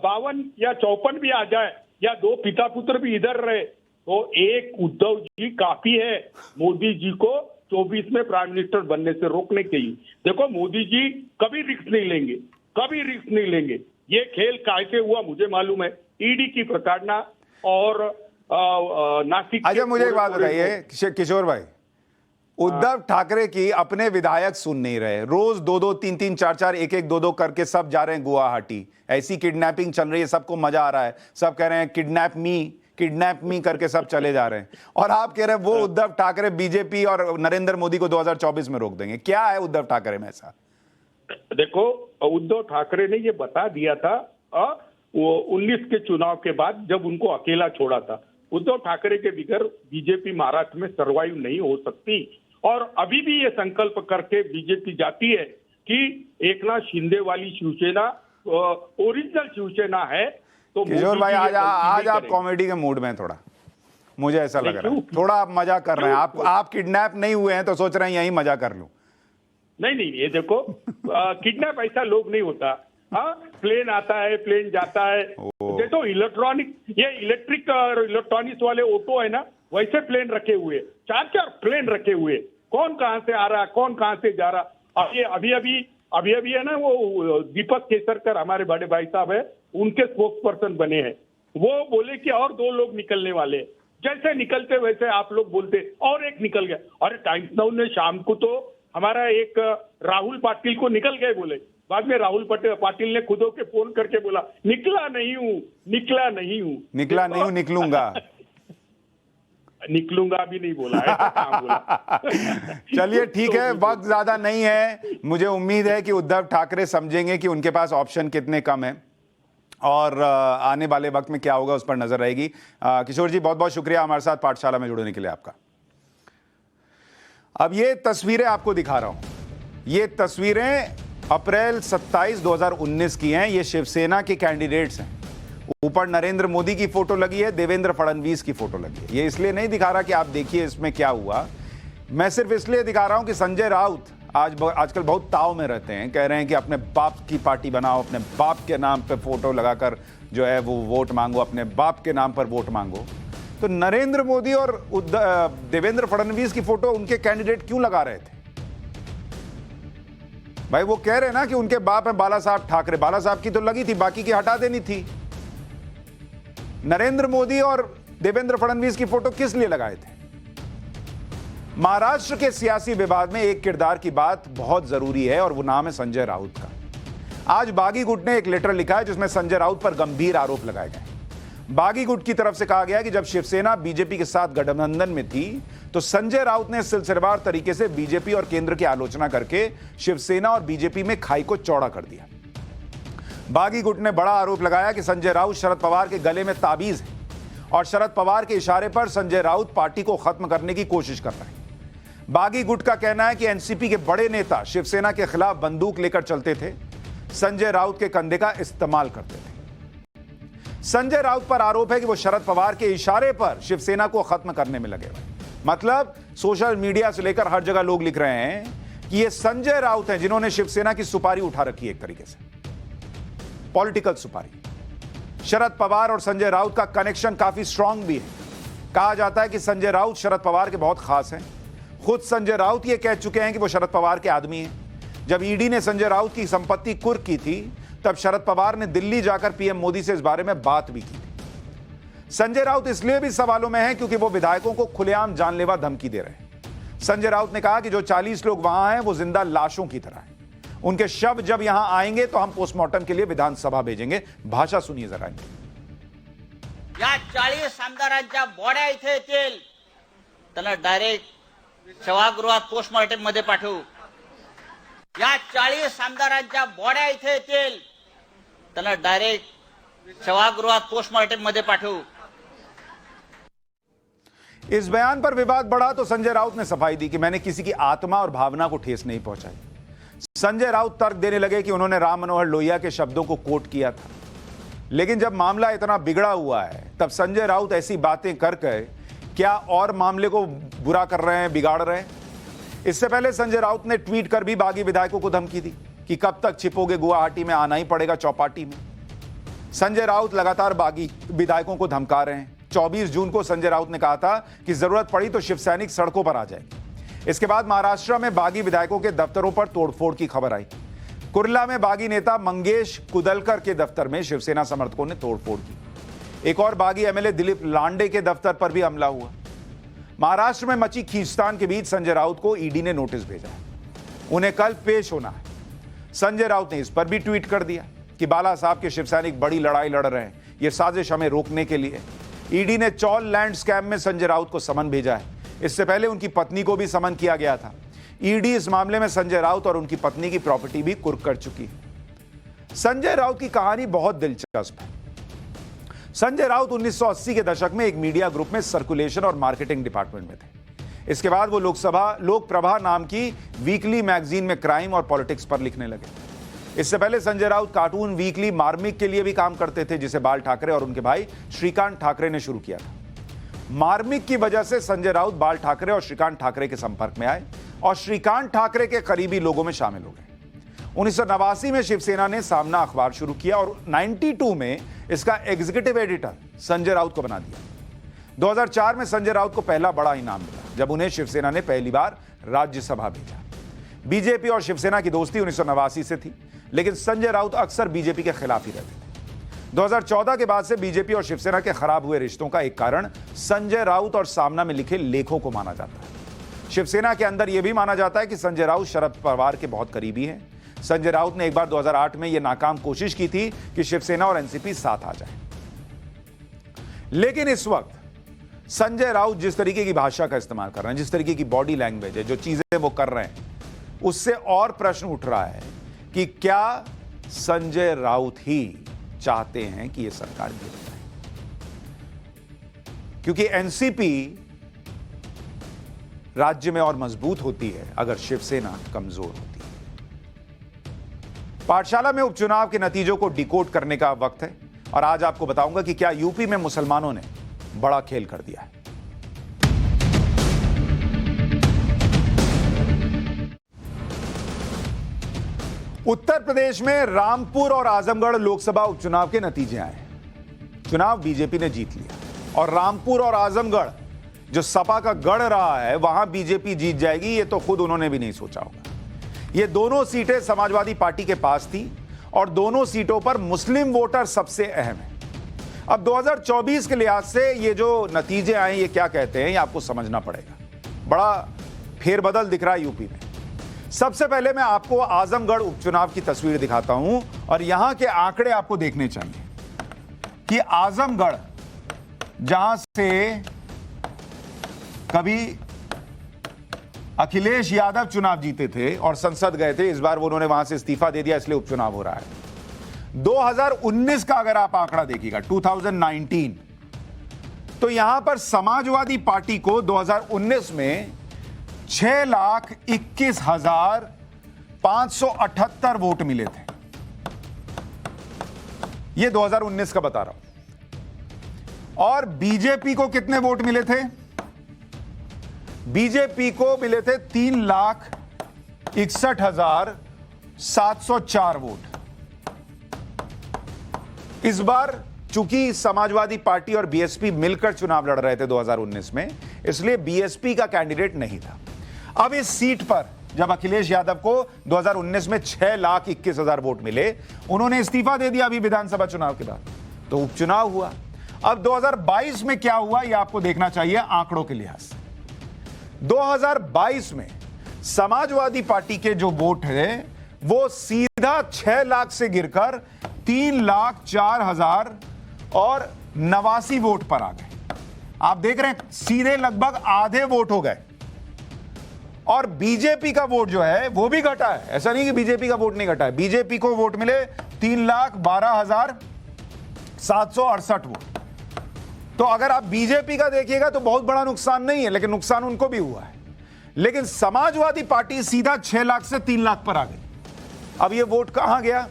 52 या 54 भी आ जाए, या दो पिता पुत्र भी इधर रहे, तो एक उद्धव जी काफी है मोदी जी को 24 में प्राइम मिनिस्टर बनने से रोकने के लिए। देखो, मोदी जी कभी रिस्क नहीं लेंगे, कभी रिस्क नहीं लेंगे। ये खेल कैसे हुआ मुझे मालूम है। ईडी की प्रताड़ना और नासिक। अच्छा, मुझे एक बात बताइए किशोर भाई, उद्धव ठाकरे की अपने विधायक सुन नहीं रहे। रोज 2-2, 3-3, 4-4, 1-1, 2-2 करके सब जा रहे हैं गुवाहाटी। ऐसी किडनैपिंग चल रही है, सबको मजा आ रहा है। सब कह रहे हैं किडनैप मी करके सब चले जा रहे हैं। और आप कह रहे हैं वो उद्धव ठाकरे बीजेपी और नरेंद्र मोदी को 2024 में रोक देंगे। क्या है उद्धव ठाकरे में ऐसा? देखो, उद्धव ठाकरे ने ये बता दिया था वो 19 के चुनाव के बाद, जब उनको अकेला छोड़ा था। उद्धव ठाकरे के बगैर बीजेपी महाराष्ट्र में सर्वाइव नहीं हो सकती। और अभी भी ये संकल्प करके बीजेपी जाती है कि एकनाथ शिंदे वाली शिवसेना ओरिजिनल शिवसेना है। तो किशोर भाई आज आप कॉमेडी के मूड में थोड़ा, मुझे ऐसा लग रहा है थोड़ा आप मजा कर रहे हैं। आप किडनैप नहीं हुए हैं तो सोच रहे हैं यही मजा कर लूं। नहीं, ये देखो, किडनैप ऐसा लोग नहीं होता। हाँ, प्लेन आता है, प्लेन जाता है। देखो, इलेक्ट्रिक और इलेक्ट्रॉनिक्स वाले ऑटो है ना, वैसे प्लेन रखे हुए, 4-4 प्लेन रखे हुए। कौन कहां से आ रहा, कौन कहां से जा रहा। अभी है ना, वो दीपक केसरकर हमारे बड़े भाई साहब है, उनके स्पोक्स पर्सन बने हैं। वो बोले कि और 2 लोग निकलने वाले। जैसे निकलते वैसे आप लोग बोलते और एक निकल गया। अरे टाइम्स नाउ ने शाम को तो हमारा एक राहुल पाटिल को निकल गए बोले। बाद में राहुल पाटिल ने खुद के फोन करके बोला, निकला नहीं हूं। निकलूंगा भी नहीं बोला, ऐसा कहाँ बोला। चलिए ठीक है, वक्त ज्यादा नहीं है। मुझे उम्मीद है कि उद्धव ठाकरे समझेंगे कि उनके पास ऑप्शन कितने कम है और आने वाले वक्त में क्या होगा उस पर नजर रहेगी। किशोर जी, बहुत बहुत शुक्रिया हमारे साथ पाठशाला में जुड़ने के लिए आपका। अब ये तस्वीरें आपको दिखा रहा हूं। ये तस्वीरें अप्रैल 27, 2019 की हैं। ये शिवसेना के कैंडिडेट्स हैं। ऊपर नरेंद्र मोदी की फोटो लगी है, देवेंद्र फडणवीस की फोटो लगी है। ये इसलिए नहीं दिखा रहा कि आप देखिए इसमें क्या हुआ, मैं सिर्फ इसलिए दिखा रहा हूं कि संजय राउत आजकल बहुत ताव में रहते हैं। कह रहे हैं कि अपने बाप की पार्टी बनाओ, अपने बाप के नाम पे फोटो लगाकर जो है वो वोट मांगो, अपने बाप के नाम पर वोट मांगो। तो नरेंद्र मोदी और देवेंद्र फडणवीस की फोटो उनके कैंडिडेट क्यों लगा रहे थे भाई? वो कह रहे हैं ना कि उनके बाप है बाला साहब ठाकरे। बाला साहब की तो लगी थी, बाकी की हटा देनी थी। नरेंद्र मोदी और देवेंद्र फडणवीस की फोटो किस लिए लगाए थे? महाराष्ट्र के सियासी विवाद में एक किरदार की बात बहुत जरूरी है और वो नाम है संजय राउत का। आज बागी गुट ने एक लेटर लिखा है जिसमें संजय राउत पर गंभीर आरोप लगाए गए। बागी गुट की तरफ से कहा गया कि जब शिवसेना बीजेपी के साथ गठबंधन में थी तो संजय राउत ने सिलसिलेवार तरीके से बीजेपी और केंद्र की आलोचना करके शिवसेना और बीजेपी में खाई को चौड़ा कर दिया। बागी गुट ने बड़ा आरोप लगाया कि संजय राउत शरद पवार के गले में ताबीज है और शरद पवार के इशारे पर संजय राउत पार्टी को खत्म करने की कोशिश कर रहे हैं। बागी गुट का कहना है कि एनसीपी के बड़े नेता शिवसेना के खिलाफ बंदूक लेकर चलते थे, संजय राउत के कंधे का इस्तेमाल करते थे। संजय राउत पर आरोप है कि वो शरद पवार के इशारे पर शिवसेना को खत्म करने में लगे हुए। मतलब सोशल मीडिया से लेकर हर जगह लोग लिख रहे हैं कि ये संजय राउत हैं जिन्होंने शिवसेना की सुपारी उठा रखी है, एक तरीके से पॉलिटिकल सुपारी। शरद पवार और संजय राउत का कनेक्शन काफी स्ट्रांग भी है। कहा जाता है कि संजय राउत शरद पवार के बहुत खास हैं। खुद संजय राउत ये कह चुके हैं कि वो शरद पवार के आदमी हैं। जब ईडी ने संजय राउत की संपत्ति कुर्क की थी, तब शरद पवार ने दिल्ली जाकर पीएम मोदी से इस बारे में बात भी की थी। संजय राउत इसलिए भी सवालों में हैं क्योंकि वो विधायकों को खुलेआम जानलेवा धमकी दे रहे हैं। संजय राउत ने कहा कि जो 40 लोग वहां हैं वो जिंदा लाशों की तरह हैं। उनके शव जब यहां आएंगे तो हम पोस्टमार्टम के लिए विधानसभा भेजेंगे। भाषा सुनिए जरा। या 40 आमदारांच्या बॉड्या इथे येतील, त्यांना डायरेक्ट सभागृहात पोस्टमार्टम मध्ये पाठवू। या 40 आमदारांच्या बॉड्या इथे येतील, त्यांना डायरेक्ट सभागृहात पोस्टमार्टम मध्ये पाठवू। इस बयान पर विवाद बढ़ा तो संजय राउत ने सफाई दी कि मैंने किसी की आत्मा और भावना को ठेस नहीं पहुंचाई। संजय राउत तर्क देने लगे कि उन्होंने राम मनोहर लोहिया के शब्दों को कोट किया था। लेकिन जब मामला इतना बिगड़ा हुआ है, तब संजय राउत ऐसी बातें करके क्या और मामले को बुरा कर रहे हैं, बिगाड़ रहे हैं? इससे पहले संजय राउत ने ट्वीट कर भी बागी विधायकों को धमकी दी कि कब तक छिपोगे, गुवाहाटी में आना ही पड़ेगा चौपाटी में। संजय राउत लगातार बागी विधायकों को धमका रहे हैं। 24 जून को संजय राउत ने कहा था कि जरूरत पड़ी तो शिव सैनिक सड़कों पर आ जाएंगे। इसके बाद महाराष्ट्र में बागी विधायकों के दफ्तरों पर तोड़फोड़ की खबर आई। कुर्ला में बागी नेता मंगेश कुदलकर के दफ्तर में शिवसेना समर्थकों ने तोड़फोड़ की। एक और बागी एमएलए दिलीप लांडे के दफ्तर पर भी हमला हुआ। महाराष्ट्र में मची खींचतान के बीच संजय राउत को ईडी ने नोटिस भेजा है। उन्हें कल पेश होना है। संजय राउत ने इस पर भी ट्वीट कर दिया कि बाला साहब के शिव सैनिक बड़ी लड़ाई लड़ रहे हैं, यह साजिश हमें रोकने के लिए। ईडी ने चौल लैंड स्कैम में संजय राउत को समन भेजा है। इससे पहले उनकी पत्नी को भी समन किया गया था। ईडी इस मामले में संजय राउत और उनकी पत्नी की प्रॉपर्टी भी कुर्क कर चुकी है। संजय राउत की कहानी बहुत दिलचस्प है। संजय राउत 1980 के दशक में एक मीडिया ग्रुप में सर्कुलेशन और मार्केटिंग डिपार्टमेंट में थे। इसके बाद वो लोकप्रभा नाम की वीकली मैगजीन में क्राइम और पॉलिटिक्स पर लिखने लगे। इससे पहले संजय राउत कार्टून वीकली मार्मिक के लिए भी काम करते थे, जिसे बाल ठाकरे और उनके भाई श्रीकांत ठाकरे ने शुरू किया था। मार्मिक की वजह से संजय राउत बाल ठाकरे और श्रीकांत ठाकरे के संपर्क में आए और श्रीकांत ठाकरे के करीबी लोगों में शामिल हो गए। 1989 में शिवसेना ने सामना अखबार शुरू किया और 92 में इसका एग्जीक्यूटिव एडिटर संजय राउत को बना दिया। 2004 में संजय राउत को पहला बड़ा इनाम मिला जब उन्हें शिवसेना ने पहली बार राज्यसभा भेजा। बीजेपी और शिवसेना की दोस्ती 1989 से थी, लेकिन संजय राउत अक्सर बीजेपी के खिलाफ ही रहते थे। 2014 के बाद से बीजेपी और शिवसेना के खराब हुए रिश्तों का एक कारण संजय राउत और सामना में लिखे लेखों को माना जाता है। शिवसेना के अंदर यह भी माना जाता है कि संजय राउत शरद पवार के बहुत करीबी हैं। संजय राउत ने एक बार 2008 में यह नाकाम कोशिश की थी कि शिवसेना और एनसीपी साथ आ जाए। लेकिन इस वक्त संजय राउत जिस तरीके की भाषा का इस्तेमाल कर रहे हैं, जिस तरीके की बॉडी लैंग्वेज है, जो चीजें वो कर रहे हैं, उससे और प्रश्न उठ रहा है कि क्या संजय राउत ही चाहते हैं कि यह सरकार गिर जाए? क्योंकि एनसीपी राज्य में और मजबूत होती है अगर शिवसेना कमजोर होती है। पाठशाला में उपचुनाव के नतीजों को डिकोड करने का वक्त है और आज आपको बताऊंगा कि क्या यूपी में मुसलमानों ने बड़ा खेल कर दिया है। उत्तर प्रदेश में रामपुर और आजमगढ़ लोकसभा उपचुनाव के नतीजे आए। चुनाव बीजेपी ने जीत लिया और रामपुर और आजमगढ़ जो सपा का गढ़ रहा है, वहां बीजेपी जीत जाएगी, ये तो खुद उन्होंने भी नहीं सोचा होगा। ये दोनों सीटें समाजवादी पार्टी के पास थी और दोनों सीटों पर मुस्लिम वोटर सबसे अहम है। अब 2024 के लिहाज से ये जो नतीजे आए, ये क्या कहते हैं, ये आपको समझना पड़ेगा। बड़ा फेरबदल दिख रहा है यूपी में। सबसे पहले मैं आपको आजमगढ़ उपचुनाव की तस्वीर दिखाता हूं और यहां के आंकड़े आपको देखने चाहिए कि आजमगढ़, जहां से कभी अखिलेश यादव चुनाव जीते थे और संसद गए थे, इस बार उन्होंने वहां से इस्तीफा दे दिया, इसलिए उपचुनाव हो रहा है। 2019 का अगर आप आंकड़ा देखिएगा, 2019, तो यहां पर समाजवादी पार्टी को 2019 में 6,21,578 वोट मिले थे। यह 2019 का बता रहा हूं। और बीजेपी को कितने वोट मिले थे? बीजेपी को मिले थे 3,61,704 वोट। इस बार चूंकि समाजवादी पार्टी और बीएसपी मिलकर चुनाव लड़ रहे थे 2019 में, इसलिए बीएसपी का कैंडिडेट नहीं था। अब इस सीट पर जब अखिलेश यादव को 2019 में 6,21,000 वोट मिले, उन्होंने इस्तीफा दे दिया अभी विधानसभा चुनाव के बाद, तो उपचुनाव हुआ। अब 2022 में क्या हुआ यह आपको देखना चाहिए आंकड़ों के लिहाज से। 2022 में समाजवादी पार्टी के जो वोट है वो सीधा 6 लाख से गिरकर 3,04,089 वोट पर आ गए। आप देख रहे हैं सीधे लगभग आधे वोट हो गए। और बीजेपी का वोट जो है वो भी घटा है, ऐसा नहीं कि बीजेपी का वोट नहीं घटा है। बीजेपी को वोट मिले 3,12,768 वोट। तो अगर आप बीजेपी का देखिएगा तो बहुत बड़ा नुकसान नहीं है, लेकिन नुकसान उनको भी हुआ है। लेकिन समाजवादी पार्टी सीधा 6 लाख से 3 लाख पर आ गई। अब ये वोट कहां गया?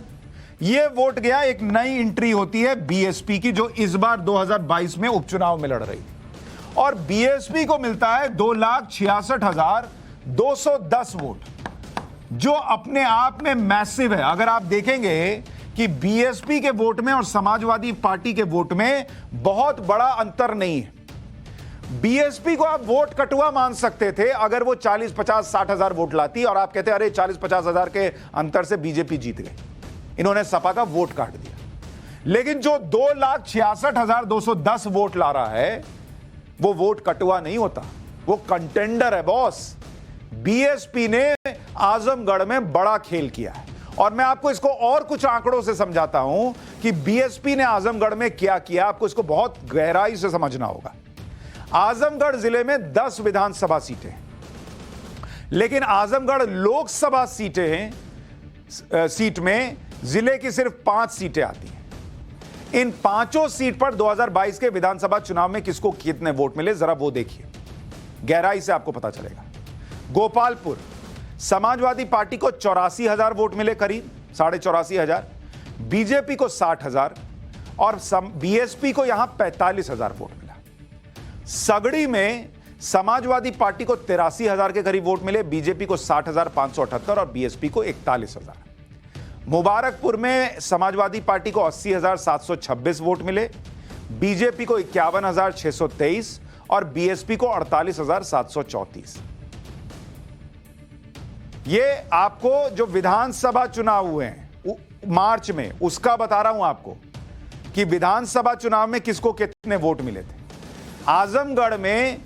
ये वोट गया, एक नई एंट्री होती है बीएसपी की, जो इस बार 2022 में उपचुनाव में लड़ रही है, और बीएसपी को मिलता है 2,66,210 वोट, जो अपने आप में मैसिव है। अगर आप देखेंगे कि बीएसपी के वोट में और समाजवादी पार्टी के वोट में बहुत बड़ा अंतर नहीं है। बीएसपी को आप वोट कटुआ मान सकते थे अगर वो 40, 50, 60 हजार वोट लाती और आप कहते अरे 40, 50 हजार के अंतर से बीजेपी जीत गई। इन्होंने सपा का वोट काट दिया। लेकिन जो 2,66,210 वोट ला रहा है वो वोट कटुआ नहीं होता, वो कंटेंडर है बॉस। बीएसपी ने आजमगढ़ में बड़ा खेल किया है, और मैं आपको इसको और कुछ आंकड़ों से समझाता हूं कि बीएसपी ने आजमगढ़ में क्या किया। आपको इसको बहुत गहराई से समझना होगा। आजमगढ़ जिले में 10 विधानसभा सीटें हैं, लेकिन आजमगढ़ लोकसभा सीट में जिले की सिर्फ 5 सीटें आती हैं। इन 5 सीट पर 2022 के विधानसभा चुनाव में किसको कितने वोट मिले जरा वो देखिए, गहराई से आपको पता चलेगा। गोपालपुर समाजवादी पार्टी को 84,000 वोट मिले, करीब 84,500, बीजेपी को 60,000 और बीएसपी को यहां 45,000 वोट मिला। सगड़ी में समाजवादी पार्टी को 83,000 के करीब वोट मिले, बीजेपी को 60,578 और बीएसपी को 41,000। मुबारकपुर में समाजवादी पार्टी को 80,726 वोट मिले, बीजेपी को 51,623 और बीएसपी को 48,734। ये आपको जो विधानसभा चुनाव हुए हैं मार्च में, उसका बता रहा हूं आपको कि विधानसभा चुनाव में किसको कितने वोट मिले थे। आजमगढ़ में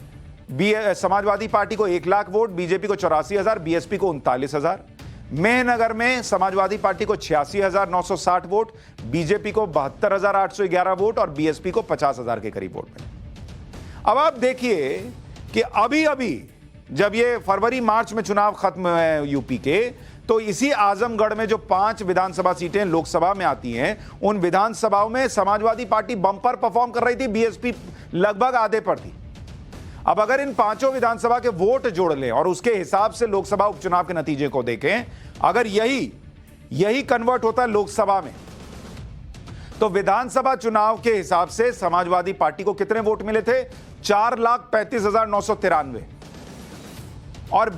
समाजवादी पार्टी को 1 लाख वोट, बीजेपी को 84,000, बीएसपी को 39,000। मेहनगर में समाजवादी पार्टी को 86,960 वोट, बीजेपी को 72,811 वोट और बीएसपी को 50,000 के करीब वोट मिले। अब आप देखिए कि अभी जब ये फरवरी मार्च में चुनाव खत्म हुए यूपी के, तो इसी आजमगढ़ में जो 5 विधानसभा सीटें लोकसभा में आती हैं, उन विधानसभाओं में समाजवादी पार्टी बम्पर परफॉर्म कर रही थी, बीएसपी लगभग आधे पर थी। अब अगर इन 5 विधानसभा के वोट जोड़ लें और उसके हिसाब से लोकसभा उपचुनाव के नतीजे को देखें, अगर यही कन्वर्ट होता है लोकसभा में, तो विधानसभा चुनाव के हिसाब से समाजवादी पार्टी को कितने वोट मिले थे? 4,35,993। और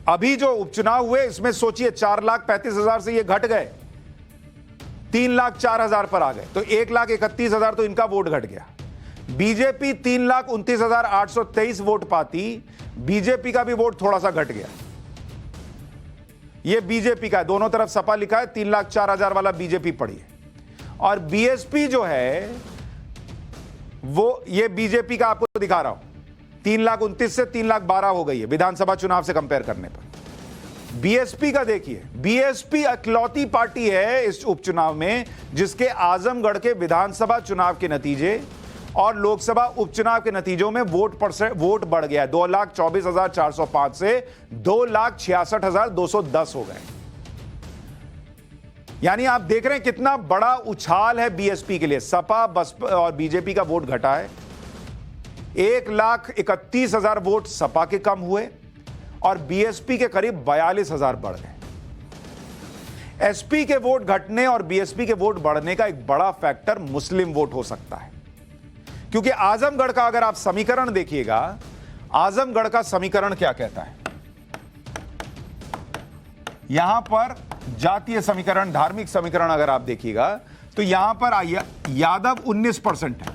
अभी जो उपचुनाव हुए इसमें सोचिए 4,35,000 से ये घट गए, 3,04,000 पर आ गए, तो 1,31,000 तो इनका वोट घट गया। बीजेपी 3,29,823 वोट पाती, बीजेपी का भी वोट थोड़ा सा घट गया। ये बीजेपी का है, दोनों तरफ सपा लिखा है, 3,04,000 वाला बीजेपी पढ़िए। और बीएसपी जो है वो ये बीजेपी का आपको दिखा रहा हूं, 3,29,000 से 3,12,000 हो गई है विधानसभा चुनाव से कंपेयर करने पर। बीएसपी का देखिए, बीएसपी इकलौती पार्टी है इस उपचुनाव में जिसके आजमगढ़ के विधानसभा चुनाव के नतीजे और लोकसभा उपचुनाव के नतीजों में वोट बढ़ गया, 2,24,405 से 2,66,210 हो गए। यानी आप देख रहे हैं कितना बड़ा उछाल है बीएसपी के लिए। सपा, बसपा और बीजेपी का वोट घटा है, 1,31,000 वोट सपा के कम हुए और बीएसपी के करीब 42,000 बढ़ गए। एसपी के वोट घटने और बीएसपी के वोट बढ़ने का एक बड़ा फैक्टर मुस्लिम वोट हो सकता है, क्योंकि आजमगढ़ का अगर आप समीकरण देखिएगा, आजमगढ़ का समीकरण क्या कहता है, यहां पर जातीय समीकरण, धार्मिक समीकरण अगर आप देखिएगा तो यहां पर यादव 19% है,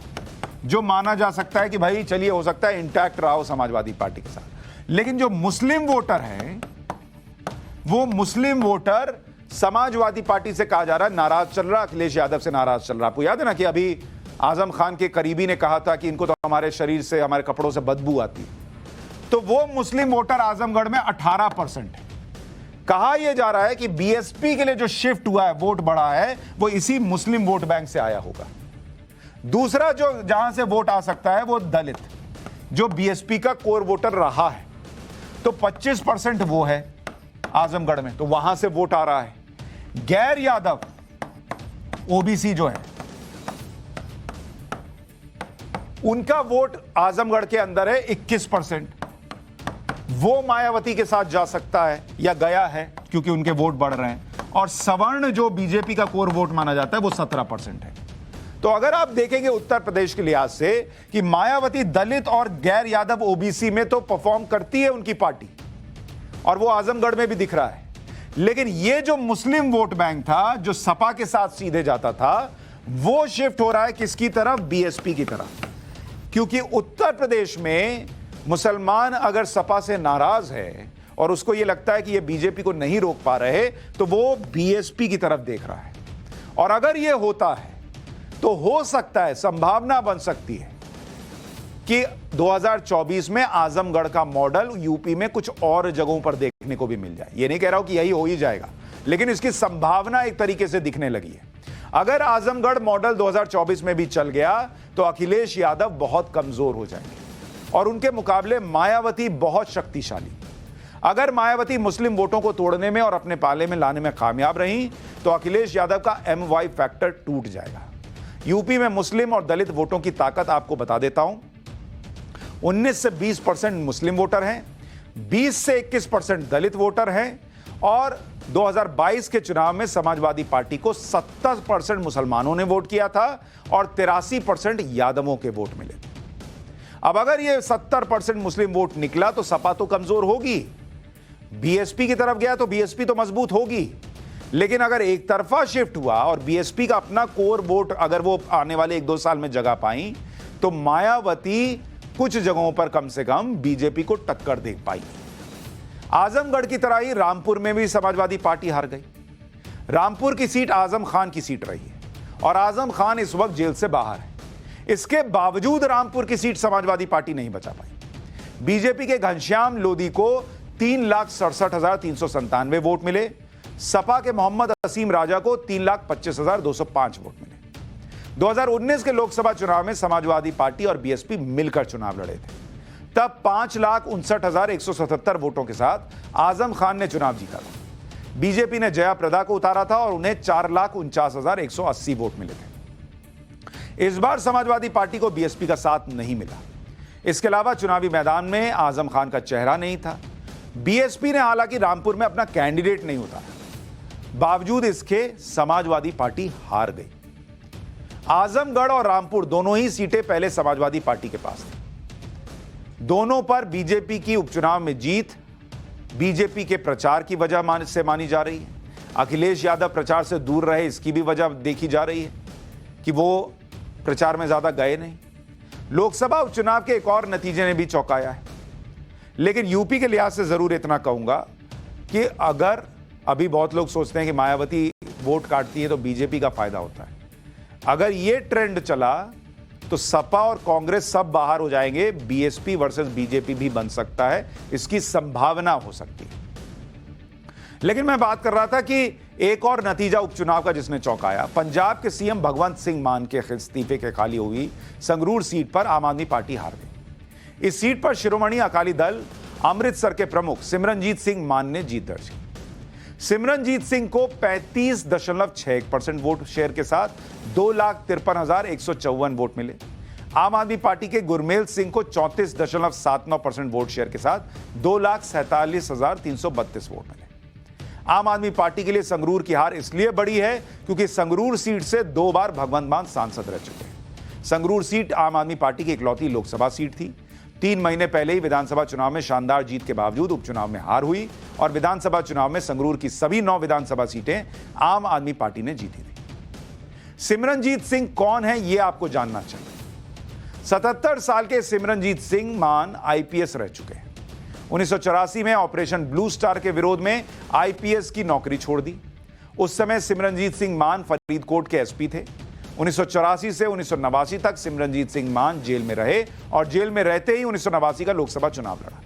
जो माना जा सकता है कि भाई चलिए हो सकता है इंटैक्ट रहा हो समाजवादी पार्टी के साथ। लेकिन जो मुस्लिम वोटर हैं, वो मुस्लिम वोटर समाजवादी पार्टी से कहा जा रहा है नाराज चल रहा, अखिलेश यादव से नाराज चल रहा। आपको याद है ना कि अभी आजम खान के करीबी ने कहा था कि इनको तो हमारे शरीर से, हमारे कपड़ों से बदबू आती है। तो वो मुस्लिम वोटर आजमगढ़ में 18% है। कहा यह जा रहा है कि बीएसपी के लिए जो शिफ्ट हुआ है, वोट बढ़ा है, वो इसी मुस्लिम वोट बैंक से आया होगा। दूसरा जो जहां से वोट आ सकता है वो दलित, जो बीएसपी का कोर वोटर रहा है, तो 25% वो है आजमगढ़ में, तो वहां से वोट आ रहा है। गैर यादव ओबीसी जो है, उनका वोट आजमगढ़ के अंदर है 21%। वो मायावती के साथ जा सकता है या गया है, क्योंकि उनके वोट बढ़ रहे हैं। और सवर्ण जो बीजेपी का कोर वोट माना जाता है वो 17% है। तो अगर आप देखेंगे उत्तर प्रदेश के लिहाज से कि मायावती दलित और गैर यादव ओबीसी में तो परफॉर्म करती है उनकी पार्टी, और वो आजमगढ़ में भी दिख रहा है। लेकिन ये जो मुस्लिम वोट बैंक था, जो सपा के साथ सीधे जाता था, वो शिफ्ट हो रहा है किसकी तरफ? बीएसपी की तरफ। क्योंकि उत्तर प्रदेश में मुसलमान अगर सपा से नाराज है और उसको ये लगता है कि ये बीजेपी को नहीं रोक पा रहे, तो वो बीएसपी की तरफ देख रहा है। और अगर ये होता है तो हो सकता है, संभावना बन सकती है कि 2024 में आजमगढ़ का मॉडल यूपी में कुछ और जगहों पर देखने को भी मिल जाए। ये नहीं कह रहा हूं कि यही हो ही जाएगा, लेकिन इसकी संभावना एक तरीके से दिखने लगी है। अगर आजमगढ़ मॉडल 2024 में भी चल गया तो अखिलेश यादव बहुत कमजोर हो जाएंगे और उनके मुकाबले मायावती बहुत शक्तिशाली। अगर मायावती मुस्लिम वोटों को तोड़ने में और अपने पाले में लाने में कामयाब रही तो अखिलेश यादव का MY फैक्टर टूट जाएगा। यूपी में मुस्लिम और दलित वोटों की ताकत आपको बता देता हूं। 19 से 20% मुस्लिम वोटर हैं, 20 से 21% दलित वोटर हैं, और 2022 के चुनाव में समाजवादी पार्टी को 70% मुसलमानों ने वोट किया था और 83% यादवों के वोट मिले। अब अगर ये 70% मुस्लिम वोट निकला तो सपा तो कमजोर होगी, बीएसपी की तरफ गया तो बीएसपी तो मजबूत होगी। लेकिन अगर एक तरफा शिफ्ट हुआ और बीएसपी का अपना कोर वोट अगर वो आने वाले 1-2 साल में जगह पाई, तो मायावती कुछ जगहों पर कम से कम बीजेपी को टक्कर दे पाई। आजमगढ़ की तरह ही रामपुर में भी समाजवादी पार्टी हार गई। रामपुर की सीट आजम खान की सीट रही है और आजम खान इस वक्त जेल से बाहर है। इसके बावजूद रामपुर की सीट समाजवादी पार्टी नहीं बचा पाई। बीजेपी के घनश्याम लोधी को 3,67,397 वोट मिले। सपा के मोहम्मद असीम राजा को 3,25,205 वोट मिले। 2019 के लोकसभा चुनाव में समाजवादी पार्टी और बीएसपी मिलकर चुनाव लड़े थे। तब 5,59,177 वोटों के साथ आजम खान ने चुनाव जीता था। बीजेपी ने जया प्रदा को उतारा था और उन्हें 4,49,180 वोट मिले थे। इस बार समाजवादी पार्टी को बीएसपी का साथ नहीं मिला। इसके अलावा चुनावी मैदान में आजम खान का चेहरा नहीं था। बीएसपी ने हालांकि रामपुर में अपना कैंडिडेट नहीं उतारा, बावजूद इसके समाजवादी पार्टी हार गई। आजमगढ़ और रामपुर दोनों ही सीटें पहले समाजवादी पार्टी के पास थी। दोनों पर बीजेपी की उपचुनाव में जीत बीजेपी के प्रचार की वजह से मानी जा रही है। अखिलेश यादव प्रचार से दूर रहे, इसकी भी वजह देखी जा रही है कि वो प्रचार में ज्यादा गए नहीं। लोकसभा उपचुनाव के एक और नतीजे ने भी चौंकाया है। लेकिन यूपी के लिहाज से जरूर इतना कहूंगा कि अगर अभी बहुत लोग सोचते हैं कि मायावती वोट काटती है तो बीजेपी का फायदा होता है, अगर ये ट्रेंड चला तो सपा और कांग्रेस सब बाहर हो जाएंगे, बीएसपी वर्सेस बीजेपी भी बन सकता है, इसकी संभावना हो सकती है। लेकिन मैं बात कर रहा था कि एक और नतीजा उपचुनाव का जिसने चौंकाया, पंजाब के सीएम भगवंत सिंह मान के इस्तीफे के खाली हुई संगरूर सीट पर आम आदमी पार्टी हार गई। इस सीट पर शिरोमणि अकाली दल अमृतसर के प्रमुख सिमरनजीत सिंह मान ने जीत दर्ज की। सिमरनजीत सिंह को 35.61% वोट शेयर के साथ 2,53,154 वोट मिले। आम आदमी पार्टी के गुरमेल सिंह को 34.79% वोट शेयर के साथ 2,47,332 वोट मिले। आम आदमी पार्टी के लिए संगरूर की हार इसलिए बड़ी है क्योंकि संगरूर सीट से 2 बार भगवंत मान सांसद रह चुके हैं। संगरूर सीट आम आदमी पार्टी की इकलौती लोकसभा सीट थी। 3 महीने पहले ही विधानसभा चुनाव में शानदार जीत के बावजूद उपचुनाव में हार हुई और विधानसभा चुनाव में संगरूर की सभी 9 विधानसभा सीटें आम आदमी पार्टी ने जीती थी। सिमरनजीत सिंह कौन है यह आपको जानना चाहिए। 77 साल के सिमरनजीत सिंह मान आईपीएस रह चुके हैं। 1984 में ऑपरेशन ब्लू स्टार के विरोध में आईपीएस की नौकरी छोड़ दी। उस समय सिमरनजीत सिंह मान फरीदकोट के एसपी थे। 1984 से 1989 तक सिमरनजीत सिंह मान जेल में रहे और जेल में रहते ही 1989 का लोकसभा चुनाव लड़ा।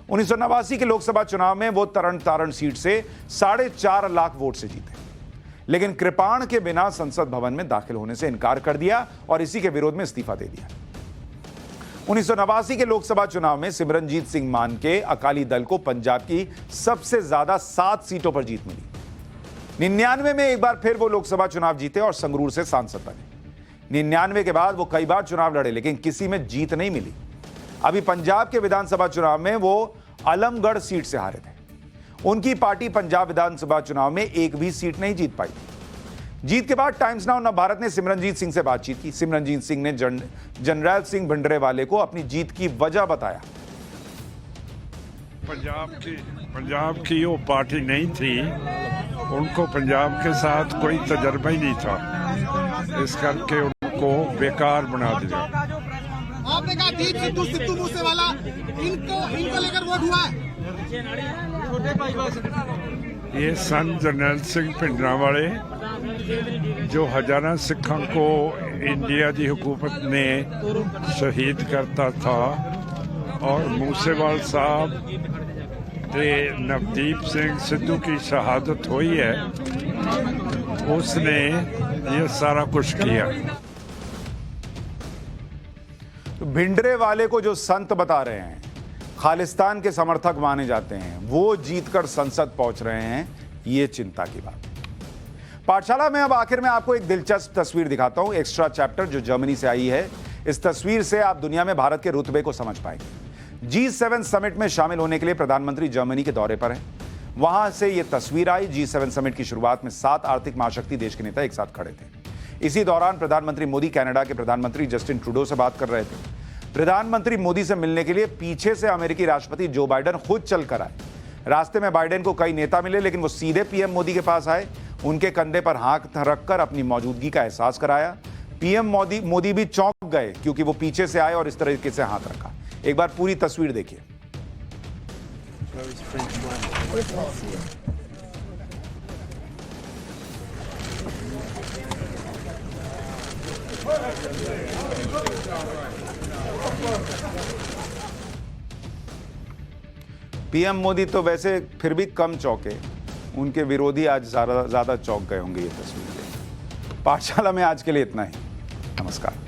1989 के लोकसभा चुनाव में वो तरन तारण सीट से 4.5 लाख वोट से जीते, लेकिन कृपाण के बिना संसद भवन में दाखिल होने से इनकार कर दिया और इसी के विरोध में इस्तीफा दे दिया। 1989 के लोकसभा चुनाव में सिमरनजीत सिंह मान के अकाली दल को पंजाब की सबसे ज्यादा 7 सीटों पर जीत मिली। 99 में एक बार फिर वो लोकसभा चुनाव जीते और संगरूर से सांसद बने। 99 के बाद वो कई बार चुनाव लड़े, लेकिन किसी में जीत नहीं मिली। अभी पंजाब के विधानसभा चुनाव में वो आलमगढ़ सीट से हारे थे। उनकी पार्टी पंजाब विधानसभा चुनाव में एक भी सीट नहीं जीत पाई। जीत के बाद टाइम्स नाउ भारत ने सिमरनजीत सिंह से बातचीत की। सिमरनजीत सिंह ने जनरल सिंह भिंडरेवाले को अपनी जीत की वजह बताया। पंजाब की वो पार्टी नहीं थी, उनको पंजाब के साथ कोई तजर्बा ही नहीं था, इस करके उनको बेकार बना दिया। आपने कहा सिद्धू मूसेवाला इनको लेकर वोट हुआ है। ये सन जनरल सिंह भिंडरावाले जो हजारा सिखों को इंडिया की हुकूमत में शहीद करता था, और मूसेवाल साहब ते नवदीप सिंह सिद्धू की शहादत हुई है, उसने ये सारा कुछ किया। तो भिंडरे वाले को जो संत बता रहे हैं, खालिस्तान के समर्थक माने जाते हैं, वो जीतकर संसद पहुंच रहे हैं, ये चिंता की बात है। पाठशाला में अब आखिर में आपको एक दिलचस्प तस्वीर दिखाता हूं, एक्स्ट्रा चैप्टर जो जर्मनी से आई है। इस तस्वीर से आप दुनिया में भारत के रुतबे को समझ पाएंगे। G7 समिट में शामिल होने के लिए प्रधानमंत्री जर्मनी के दौरे पर हैं। वहां से यह तस्वीर आई। G7 समिट की शुरुआत में 7 आर्थिक महाशक्ति देश के नेता एक साथ खड़े थे। इसी दौरान प्रधानमंत्री मोदी कनाडा के प्रधानमंत्री जस्टिन ट्रूडो से बात कर रहे थे। प्रधानमंत्री मोदी से मिलने के लिए पीछे से अमेरिकी राष्ट्रपति जो बाइडेन खुद चलकर आए। रास्ते में बाइडेन को कई नेता मिले, लेकिन वो सीधे पीएम मोदी के पास आए, उनके कंधे पर हाथ रखकर अपनी मौजूदगी का एहसास कराया। पीएम मोदी भी चौंक गए क्योंकि वो पीछे से आए और इस तरीके से हाथ रखा। एक बार पूरी तस्वीर देखिए। पीएम मोदी तो वैसे फिर भी कम चौंके, उनके विरोधी आज ज्यादा चौंक गए होंगे ये तस्वीर देख। पाठशाला में आज के लिए इतना ही। नमस्कार।